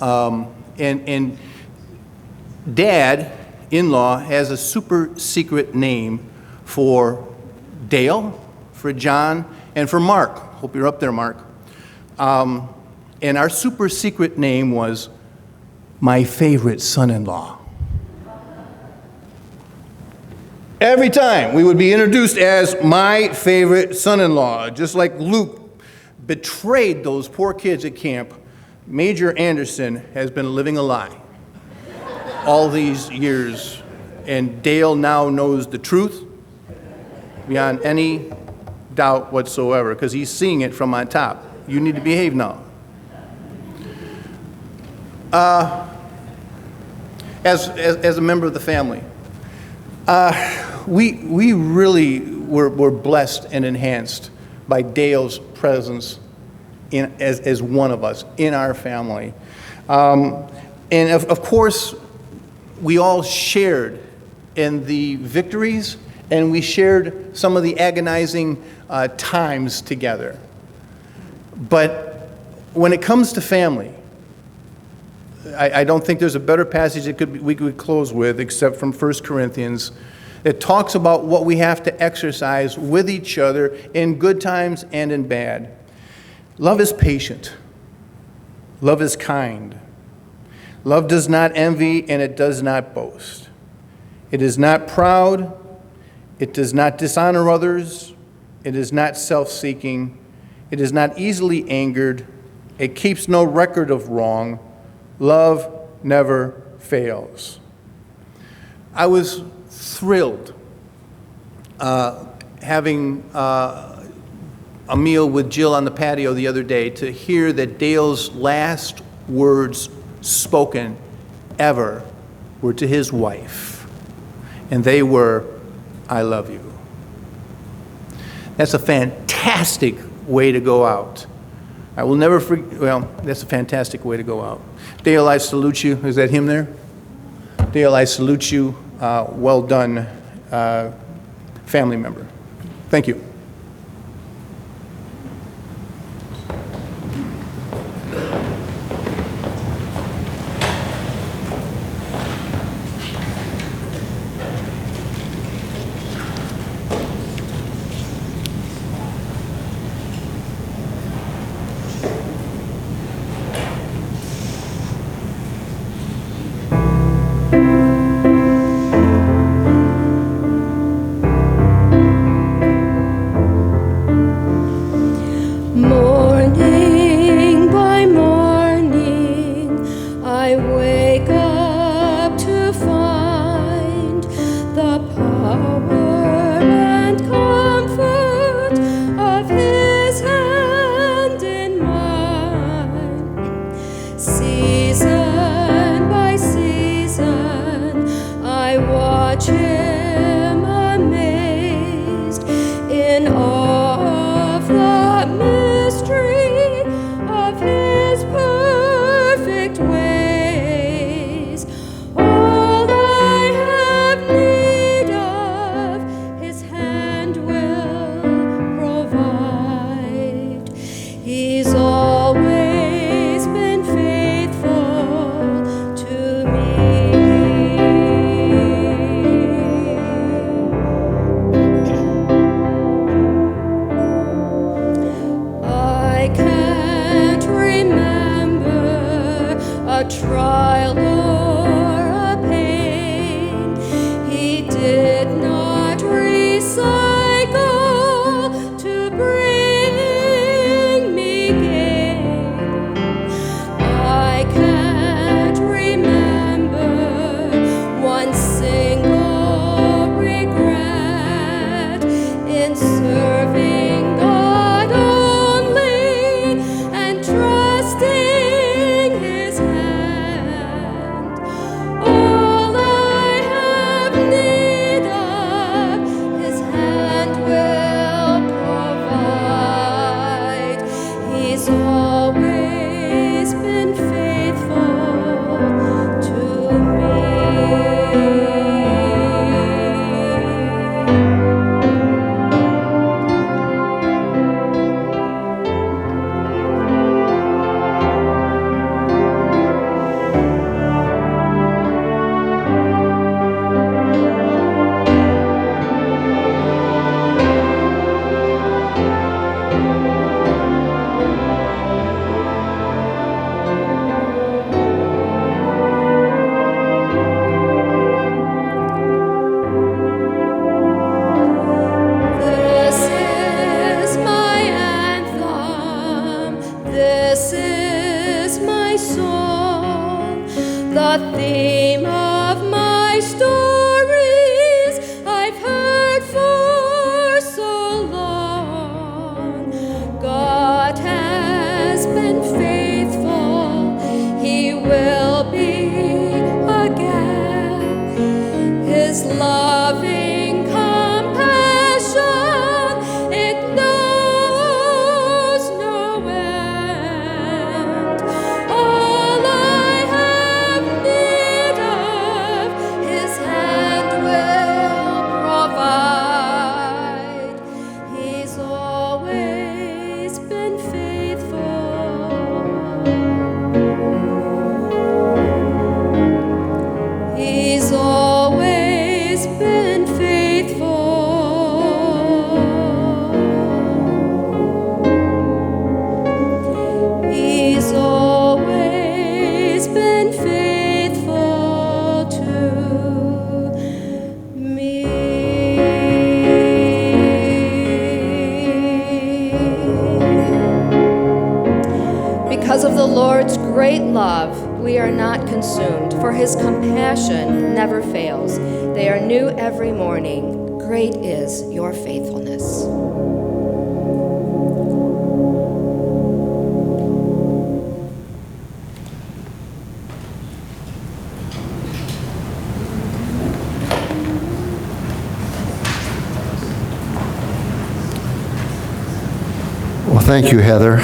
And Dad-in-law has a super secret name for Dale, for John, and for Mark. Hope you're up there, Mark. And our super secret name was my favorite son-in-law. Every time we would be introduced as my favorite son-in-law, just like Luke betrayed those poor kids at camp, Major Anderson has been living a lie all these years. And Dale now knows the truth beyond any doubt whatsoever, because he's seeing it from on top. You need to behave now. As a member of the family, we really were blessed and enhanced by Dale's presence as one of us in our family. And of course, we all shared in the victories, and we shared some of the agonizing times together. But when it comes to family, I don't think there's a better passage that we could close with except from 1 Corinthians. It talks about what we have to exercise with each other in good times and in bad. Love is patient. Love is kind. Love does not envy, and it does not boast. It is not proud. It does not dishonor others. It is not self-seeking. It is not easily angered. It keeps no record of wrong. Love never fails. I was thrilled having a meal with Jill on the patio the other day to hear that Dale's last words spoken ever were to his wife, and they were, "I love you." That's a fantastic way to go out. I will never forget, well, that's a fantastic way to go out. Dale, I salute you. Is that him there? Dale, I salute you. Well done, family member. Thank you. great love, we are not consumed, for his compassion never fails. They are new every morning. Great is your faithfulness. Well, thank you, Heather.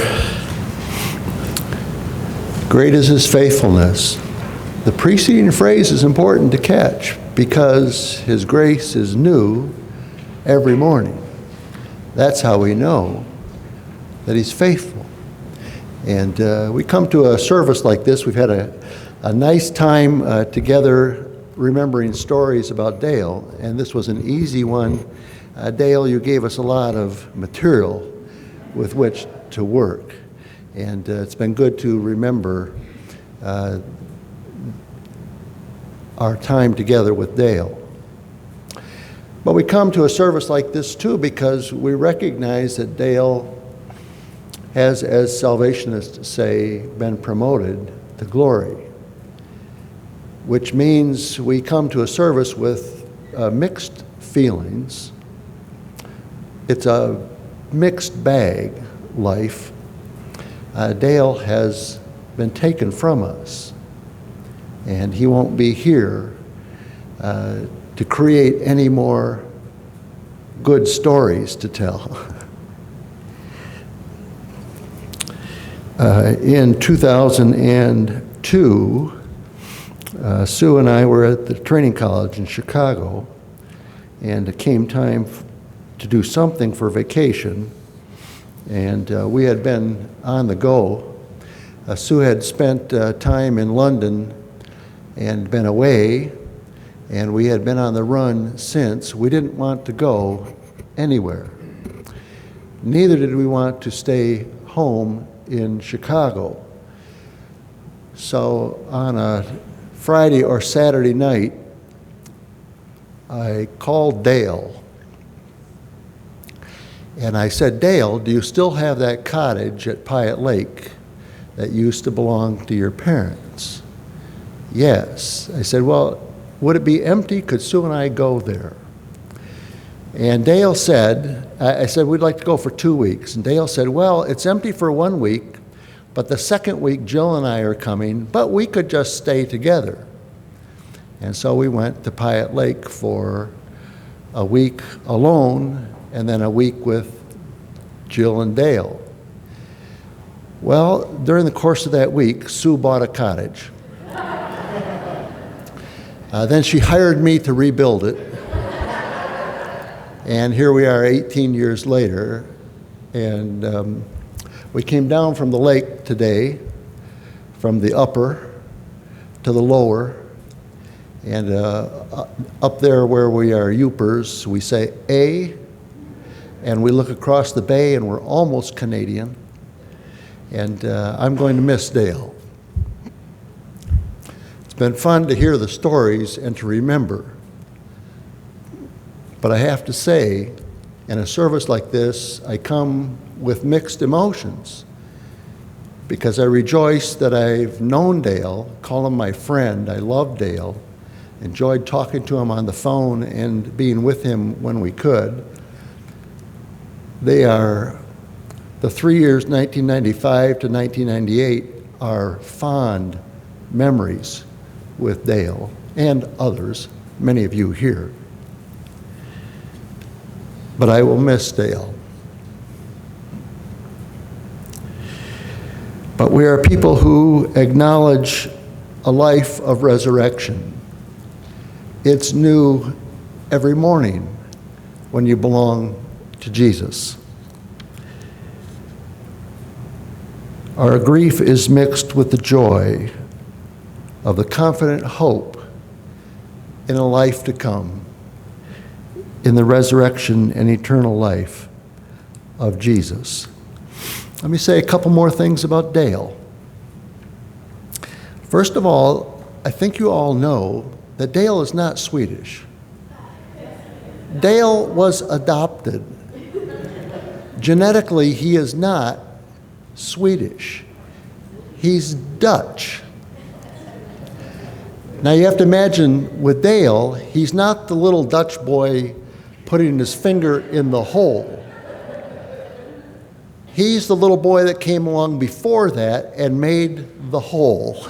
Great is his faithfulness. The preceding phrase is important to catch because his grace is new every morning. That's how we know that he's faithful. And we come to a service like this. We've had a nice time together remembering stories about Dale, and this was an easy one. Dale, you gave us a lot of material with which to work. And it's been good to remember our time together with Dale. But we come to a service like this too because we recognize that Dale has, as Salvationists say, been promoted to glory, which means we come to a service with mixed feelings. It's a mixed bag life. Dale has been taken from us, and he won't be here to create any more good stories to tell. In 2002, Sue and I were at the training college in Chicago, and it came time to do something for vacation. And we had been on the go. Sue had spent time in London and been away, and we had been on the run since. We didn't want to go anywhere. Neither did we want to stay home in Chicago. So on a Friday or Saturday night, I called Dale. And I said, Dale, do you still have that cottage at Piatt Lake that used to belong to your parents? Yes. I said, well, would it be empty? Could Sue and I go there? And Dale said, I said, we'd like to go for 2 weeks. And Dale said, well, it's empty for 1 week, but the second week Jill and I are coming, but we could just stay together. And so we went to Piatt Lake for a week alone, and then a week with Jill and Dale. Well, during the course of that week, Sue bought a cottage. Then she hired me to rebuild it. And here we are 18 years later. And we came down from the lake today, from the upper to the lower. And up there where we are Yoopers, we say A, and we look across the bay and we're almost Canadian. And I'm going to miss Dale. It's been fun to hear the stories and to remember. But I have to say, in a service like this, I come with mixed emotions because I rejoice that I've known Dale, call him my friend. I love Dale, enjoyed talking to him on the phone and being with him when we could. They are, the 3 years, 1995 to 1998, are fond memories with Dale and others, many of you here. But I will miss Dale. But we are people who acknowledge a life of resurrection. It's new every morning when you belong to Jesus. Our grief is mixed with the joy of the confident hope in a life to come, in the resurrection and eternal life of Jesus. Let me say a couple more things about Dale. First of all, I think you all know that Dale is not Swedish. Dale was adopted. Genetically, he is not Swedish. He's Dutch. Now you have to imagine with Dale, he's not the little Dutch boy putting his finger in the hole. He's the little boy that came along before that and made the hole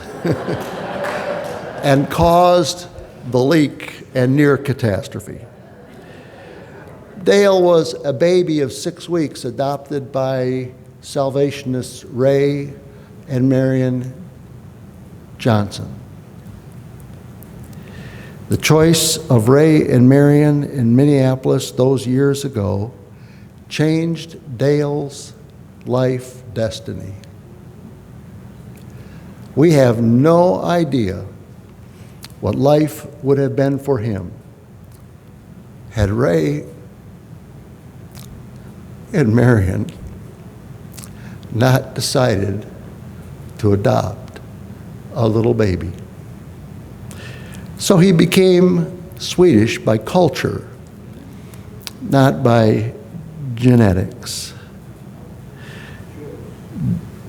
and caused the leak and near catastrophe. Dale was a baby of 6 weeks adopted by Salvationists Ray and Marion Johnson. The choice of Ray and Marion in Minneapolis those years ago changed Dale's life destiny. We have no idea what life would have been for him had Ray and Marion not decided to adopt a little baby. So he became Swedish by culture, not by genetics.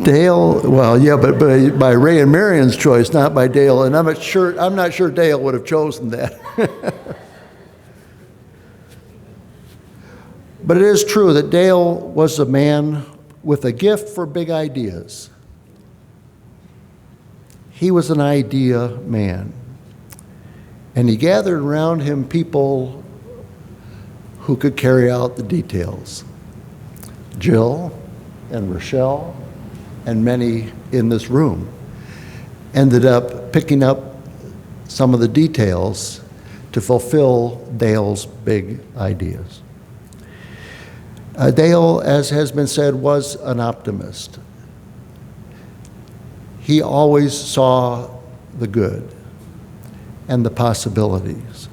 Dale, well, yeah, but by Ray and Marion's choice, not by Dale, and I'm not sure Dale would have chosen that. But it is true that Dale was a man with a gift for big ideas. He was an idea man. And he gathered around him people who could carry out the details. Jill and Rochelle and many in this room ended up picking up some of the details to fulfill Dale's big ideas. Dale, as has been said, was an optimist. He always saw the good and the possibilities.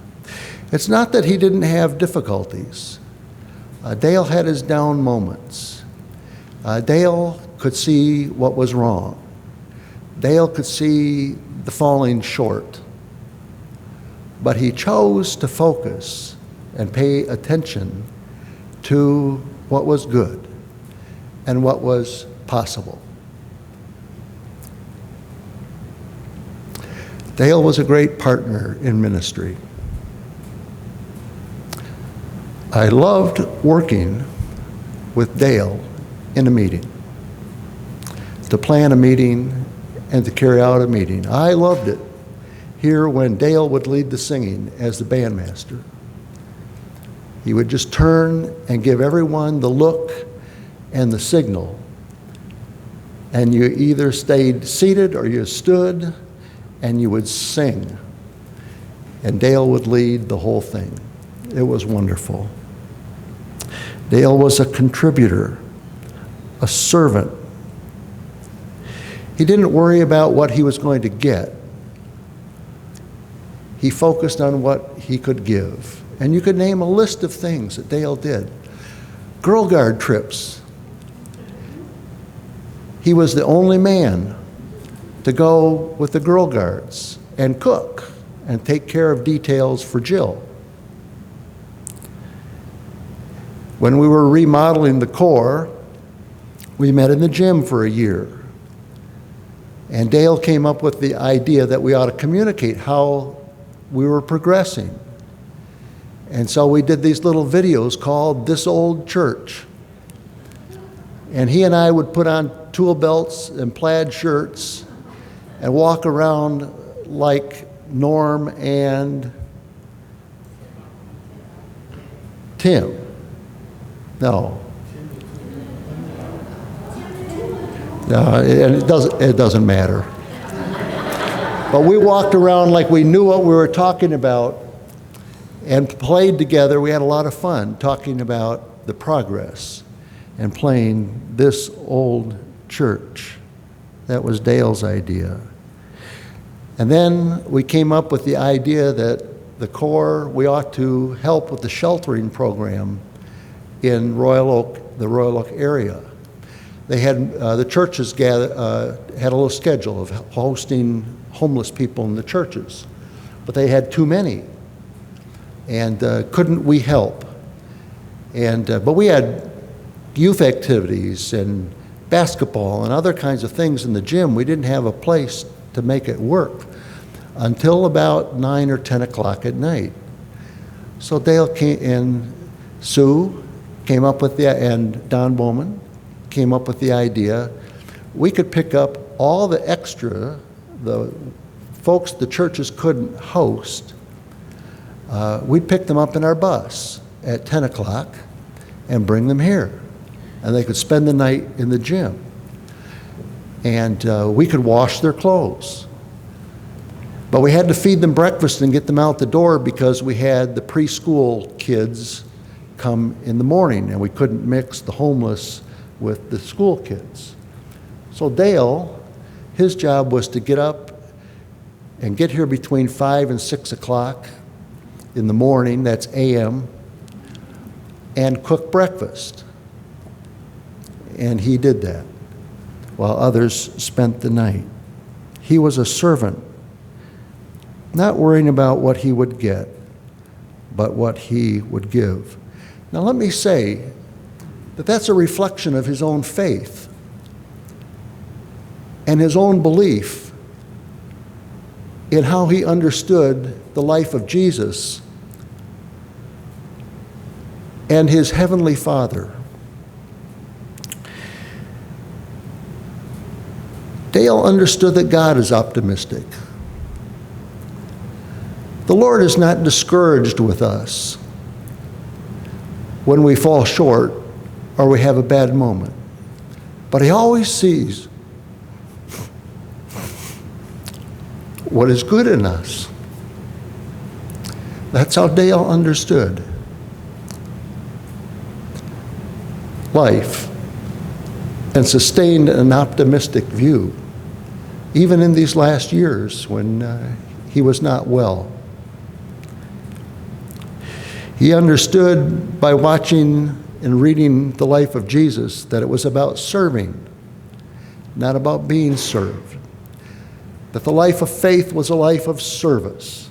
It's not that he didn't have difficulties. Dale had his down moments. Dale could see what was wrong. Dale could see the falling short. But he chose to focus and pay attention to what was good and what was possible. Dale was a great partner in ministry. I loved working with Dale in a meeting, to plan a meeting and to carry out a meeting. I loved it here when Dale would lead the singing as the bandmaster. He would just turn and give everyone the look and the signal, and you either stayed seated or you stood, and you would sing. And Dale would lead the whole thing. It was wonderful. Dale was a contributor, a servant. He didn't worry about what he was going to get. He focused on what he could give. And you could name a list of things that Dale did. Girl Guard trips. He was the only man to go with the Girl Guards and cook and take care of details for Jill. When we were remodeling the Corps, we met in the gym for a year. And Dale came up with the idea that we ought to communicate how we were progressing. And so we did these little videos called This Old Church. And he and I would put on tool belts and plaid shirts and walk around like Norm and Tim. No. No, and it doesn't matter. But we walked around like we knew what we were talking about and played together. We had a lot of fun talking about the progress and playing This Old Church. That was Dale's idea. And then we came up with the idea that the Corps, we ought to help with the sheltering program in the Royal Oak area. They had, the churches had a little schedule of hosting homeless people in the churches, but they had too many. And couldn't we help? And but we had youth activities and basketball and other kinds of things in the gym. We didn't have a place to make it work until about 9 or 10 o'clock at night. So Dale came, and Sue came up with and Don Bowman came up with the idea. We could pick up all the extra, the folks the churches couldn't host. We'd pick them up in our bus at 10 o'clock and bring them here. And they could spend the night in the gym. And we could wash their clothes. But we had to feed them breakfast and get them out the door because we had the preschool kids come in the morning, and we couldn't mix the homeless with the school kids. So Dale, his job was to get up and get here between 5 and 6 o'clock in the morning, that's a.m., and cook breakfast. And he did that while others spent the night. He was a servant, not worrying about what he would get, but what he would give. Now let me say that that's a reflection of his own faith and his own belief in how he understood the life of Jesus and his heavenly Father. Dale understood that God is optimistic. The Lord is not discouraged with us when we fall short or we have a bad moment, but he always sees what is good in us. That's how Dale understood life and sustained an optimistic view, even in these last years when he was not well. He understood by watching and reading the life of Jesus that it was about serving, not about being served. That the life of faith was a life of service.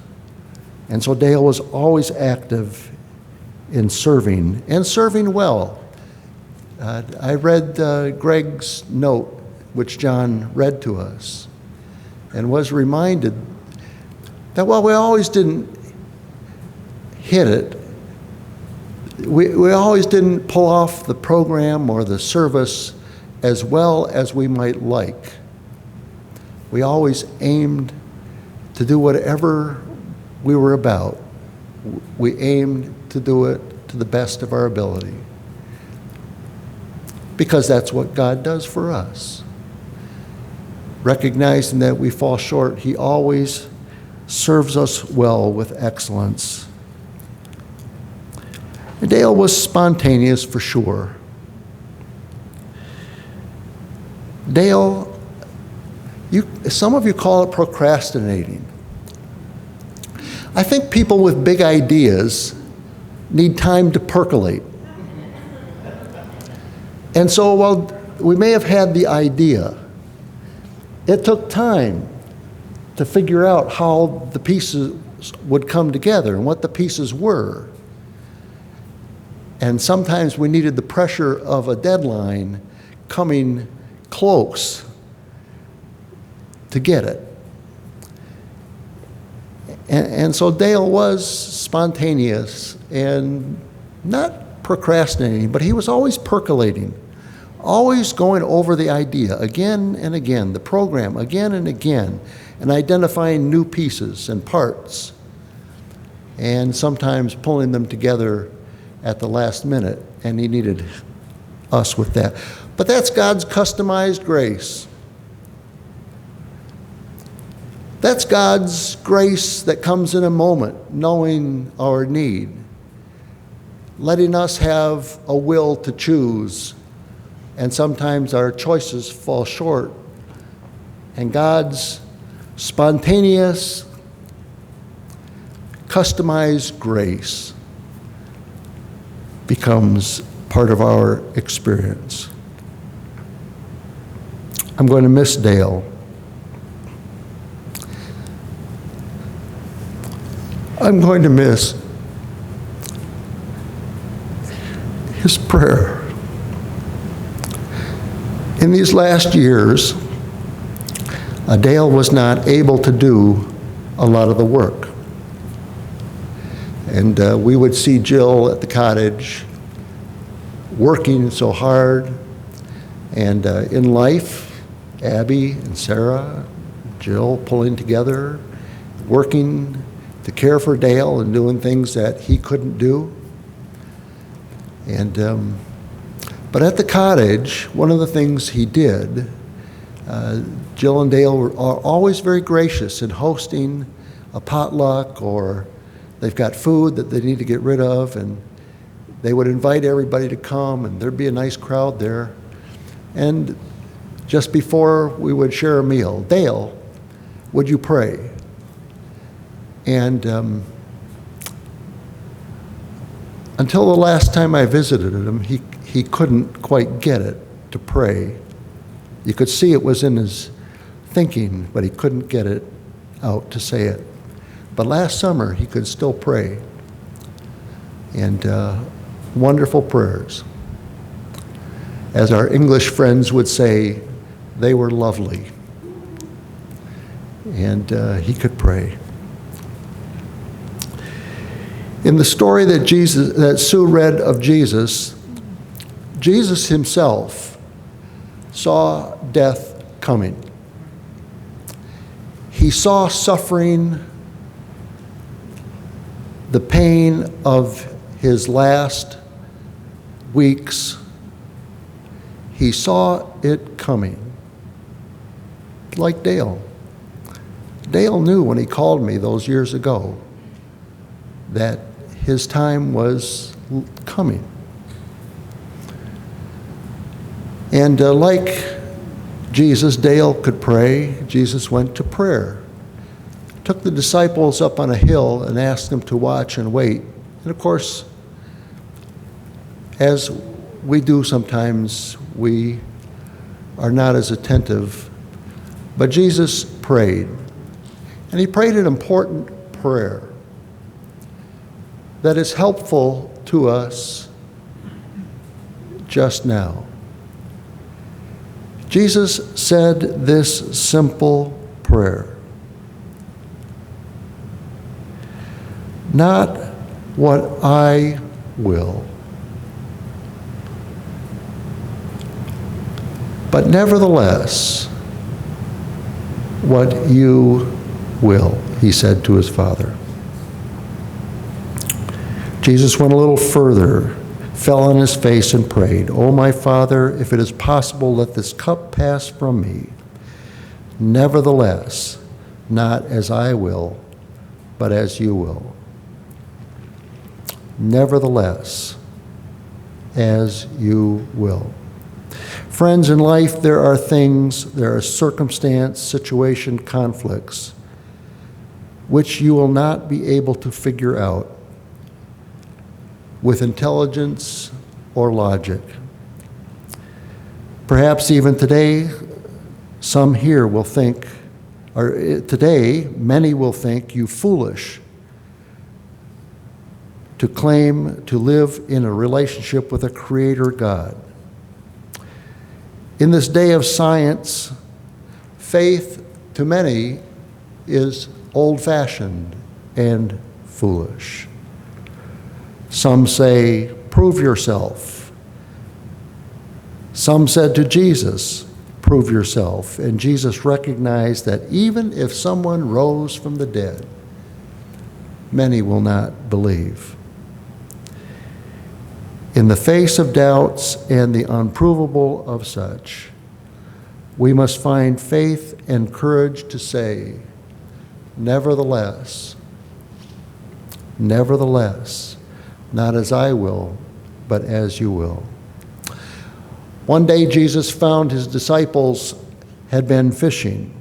And so Dale was always active in serving, and serving well. I read Greg's note, which John read to us, and was reminded that while we always didn't hit it, we always didn't pull off the program or the service as well as we might like. We always aimed to do whatever we were about. We aimed to do it to the best of our ability, because that's what God does for us. Recognizing that we fall short, he always serves us well with excellence. Dale was spontaneous for sure. Dale, some of you call it procrastinating. I think people with big ideas need time to percolate. And so while we may have had the idea, it took time to figure out how the pieces would come together and what the pieces were. And sometimes we needed the pressure of a deadline coming close to get it. And so Dale was spontaneous and not procrastinating, but he was always percolating, always going over the idea again and again, the program again and again, and identifying new pieces and parts, and sometimes pulling them together at the last minute, and he needed us with that. But that's God's customized grace. That's God's grace that comes in a moment, knowing our need, letting us have a will to choose, and sometimes our choices fall short. And God's spontaneous, customized grace becomes part of our experience. I'm going to miss Dale. I'm going to miss his prayer In these last years, Dale was not able to do a lot of the work. And we would see Jill at the cottage working so hard. And in life, Abby and Sarah, Jill pulling together, working to care for Dale and doing things that he couldn't do. And but at the cottage, one of the things he did, Jill and Dale are always very gracious in hosting a potluck, or they've got food that they need to get rid of, and they would invite everybody to come, and there'd be a nice crowd there. And just before we would share a meal, Dale, would you pray? And until the last time I visited him, he couldn't quite get it to pray. You could see it was in his thinking, but he couldn't get it out to say it. But last summer, he could still pray. And wonderful prayers. As our English friends would say, they were lovely. And he could pray. In the story that Sue read of Jesus, Jesus himself saw death coming. He saw suffering, the pain of his last weeks. He saw it coming, like Dale. Dale knew when he called me those years ago that his time was coming. And like Jesus, Dale could pray. Jesus went to prayer. Took the disciples up on a hill and asked them to watch and wait. And of course, as we do sometimes, we are not as attentive. But Jesus prayed. And he prayed an important prayer that is helpful to us just now. Jesus said this simple prayer: not what I will, but nevertheless, what you will, he said to his Father. Jesus went a little further, fell on his face and prayed, "O my Father, if it is possible, let this cup pass from me. Nevertheless, not as I will, but as you will." Nevertheless, as you will. Friends, in life there are things, there are circumstance, situation, conflicts, which you will not be able to figure out with intelligence or logic. Perhaps even today, some here will think, or today, many will think you foolish to claim to live in a relationship with a creator God. In this day of science, faith to many is old-fashioned and foolish. Some say, prove yourself. Some said to Jesus, prove yourself. And Jesus recognized that even if someone rose from the dead, many will not believe. In the face of doubts and the unprovable of such, we must find faith and courage to say, nevertheless, nevertheless, not as I will, but as you will. One day Jesus found his disciples had been fishing.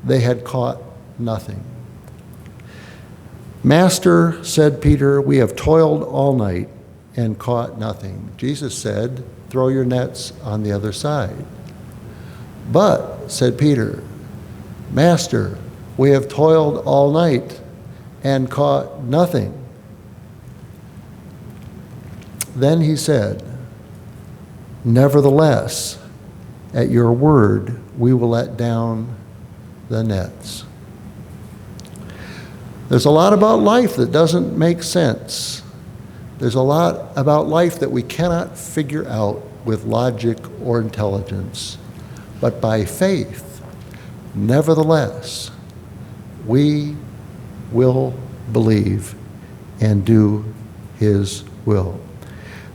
They had caught nothing. "Master," said Peter, "we have toiled all night and caught nothing." Jesus said, "Throw your nets on the other side." "But," said Peter, "Master, we have toiled all night and caught nothing." Then he said, "Nevertheless, At your word, we will let down the nets. There's a lot about life that doesn't make sense. There's a lot about life that we cannot figure out with logic or intelligence. But by faith, nevertheless, we will believe and do His will.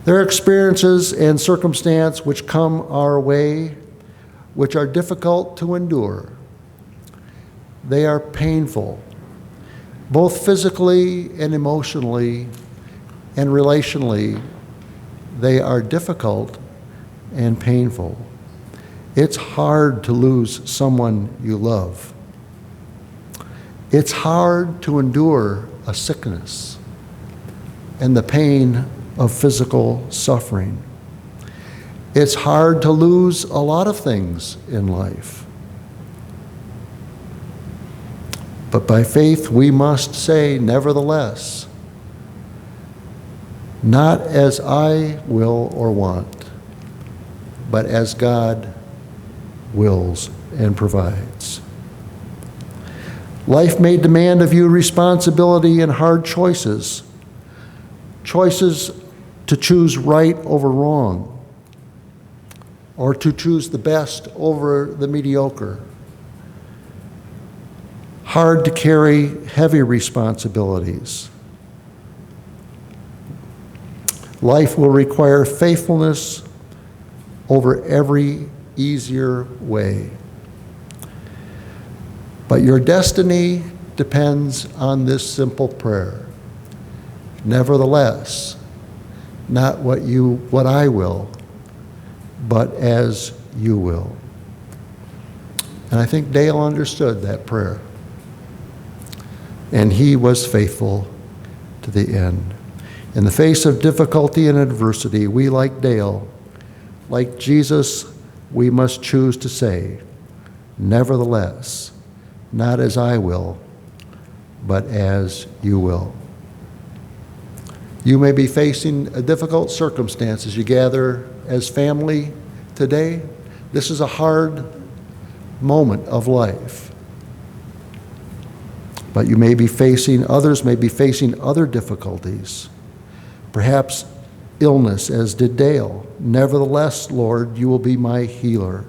There are experiences and circumstances which come our way which are difficult to endure. They are painful, both physically and emotionally and relationally. They are difficult and painful. It's hard to lose someone you love. It's hard to endure a sickness and the pain of physical suffering. It's hard to lose a lot of things in life. But by faith, we must say, nevertheless, not as I will or want, but as God wills and provides. Life may demand of you responsibility and hard choices, choices to choose right over wrong, or to choose the best over the mediocre. Hard to carry heavy responsibilities. Life will require faithfulness over every easier way. But your destiny depends on this simple prayer. Nevertheless, not what I will, but as you will. And I think Dale understood that prayer. And he was faithful to the end. In the face of difficulty and adversity, we, like Dale, like Jesus, we must choose to say, nevertheless, not as I will, but as you will. You may be facing a difficult circumstance as you gather as family today. This is a hard moment of life. But you may be facing, others may be facing other difficulties, perhaps illness, as did Dale. Nevertheless, Lord, you will be my healer.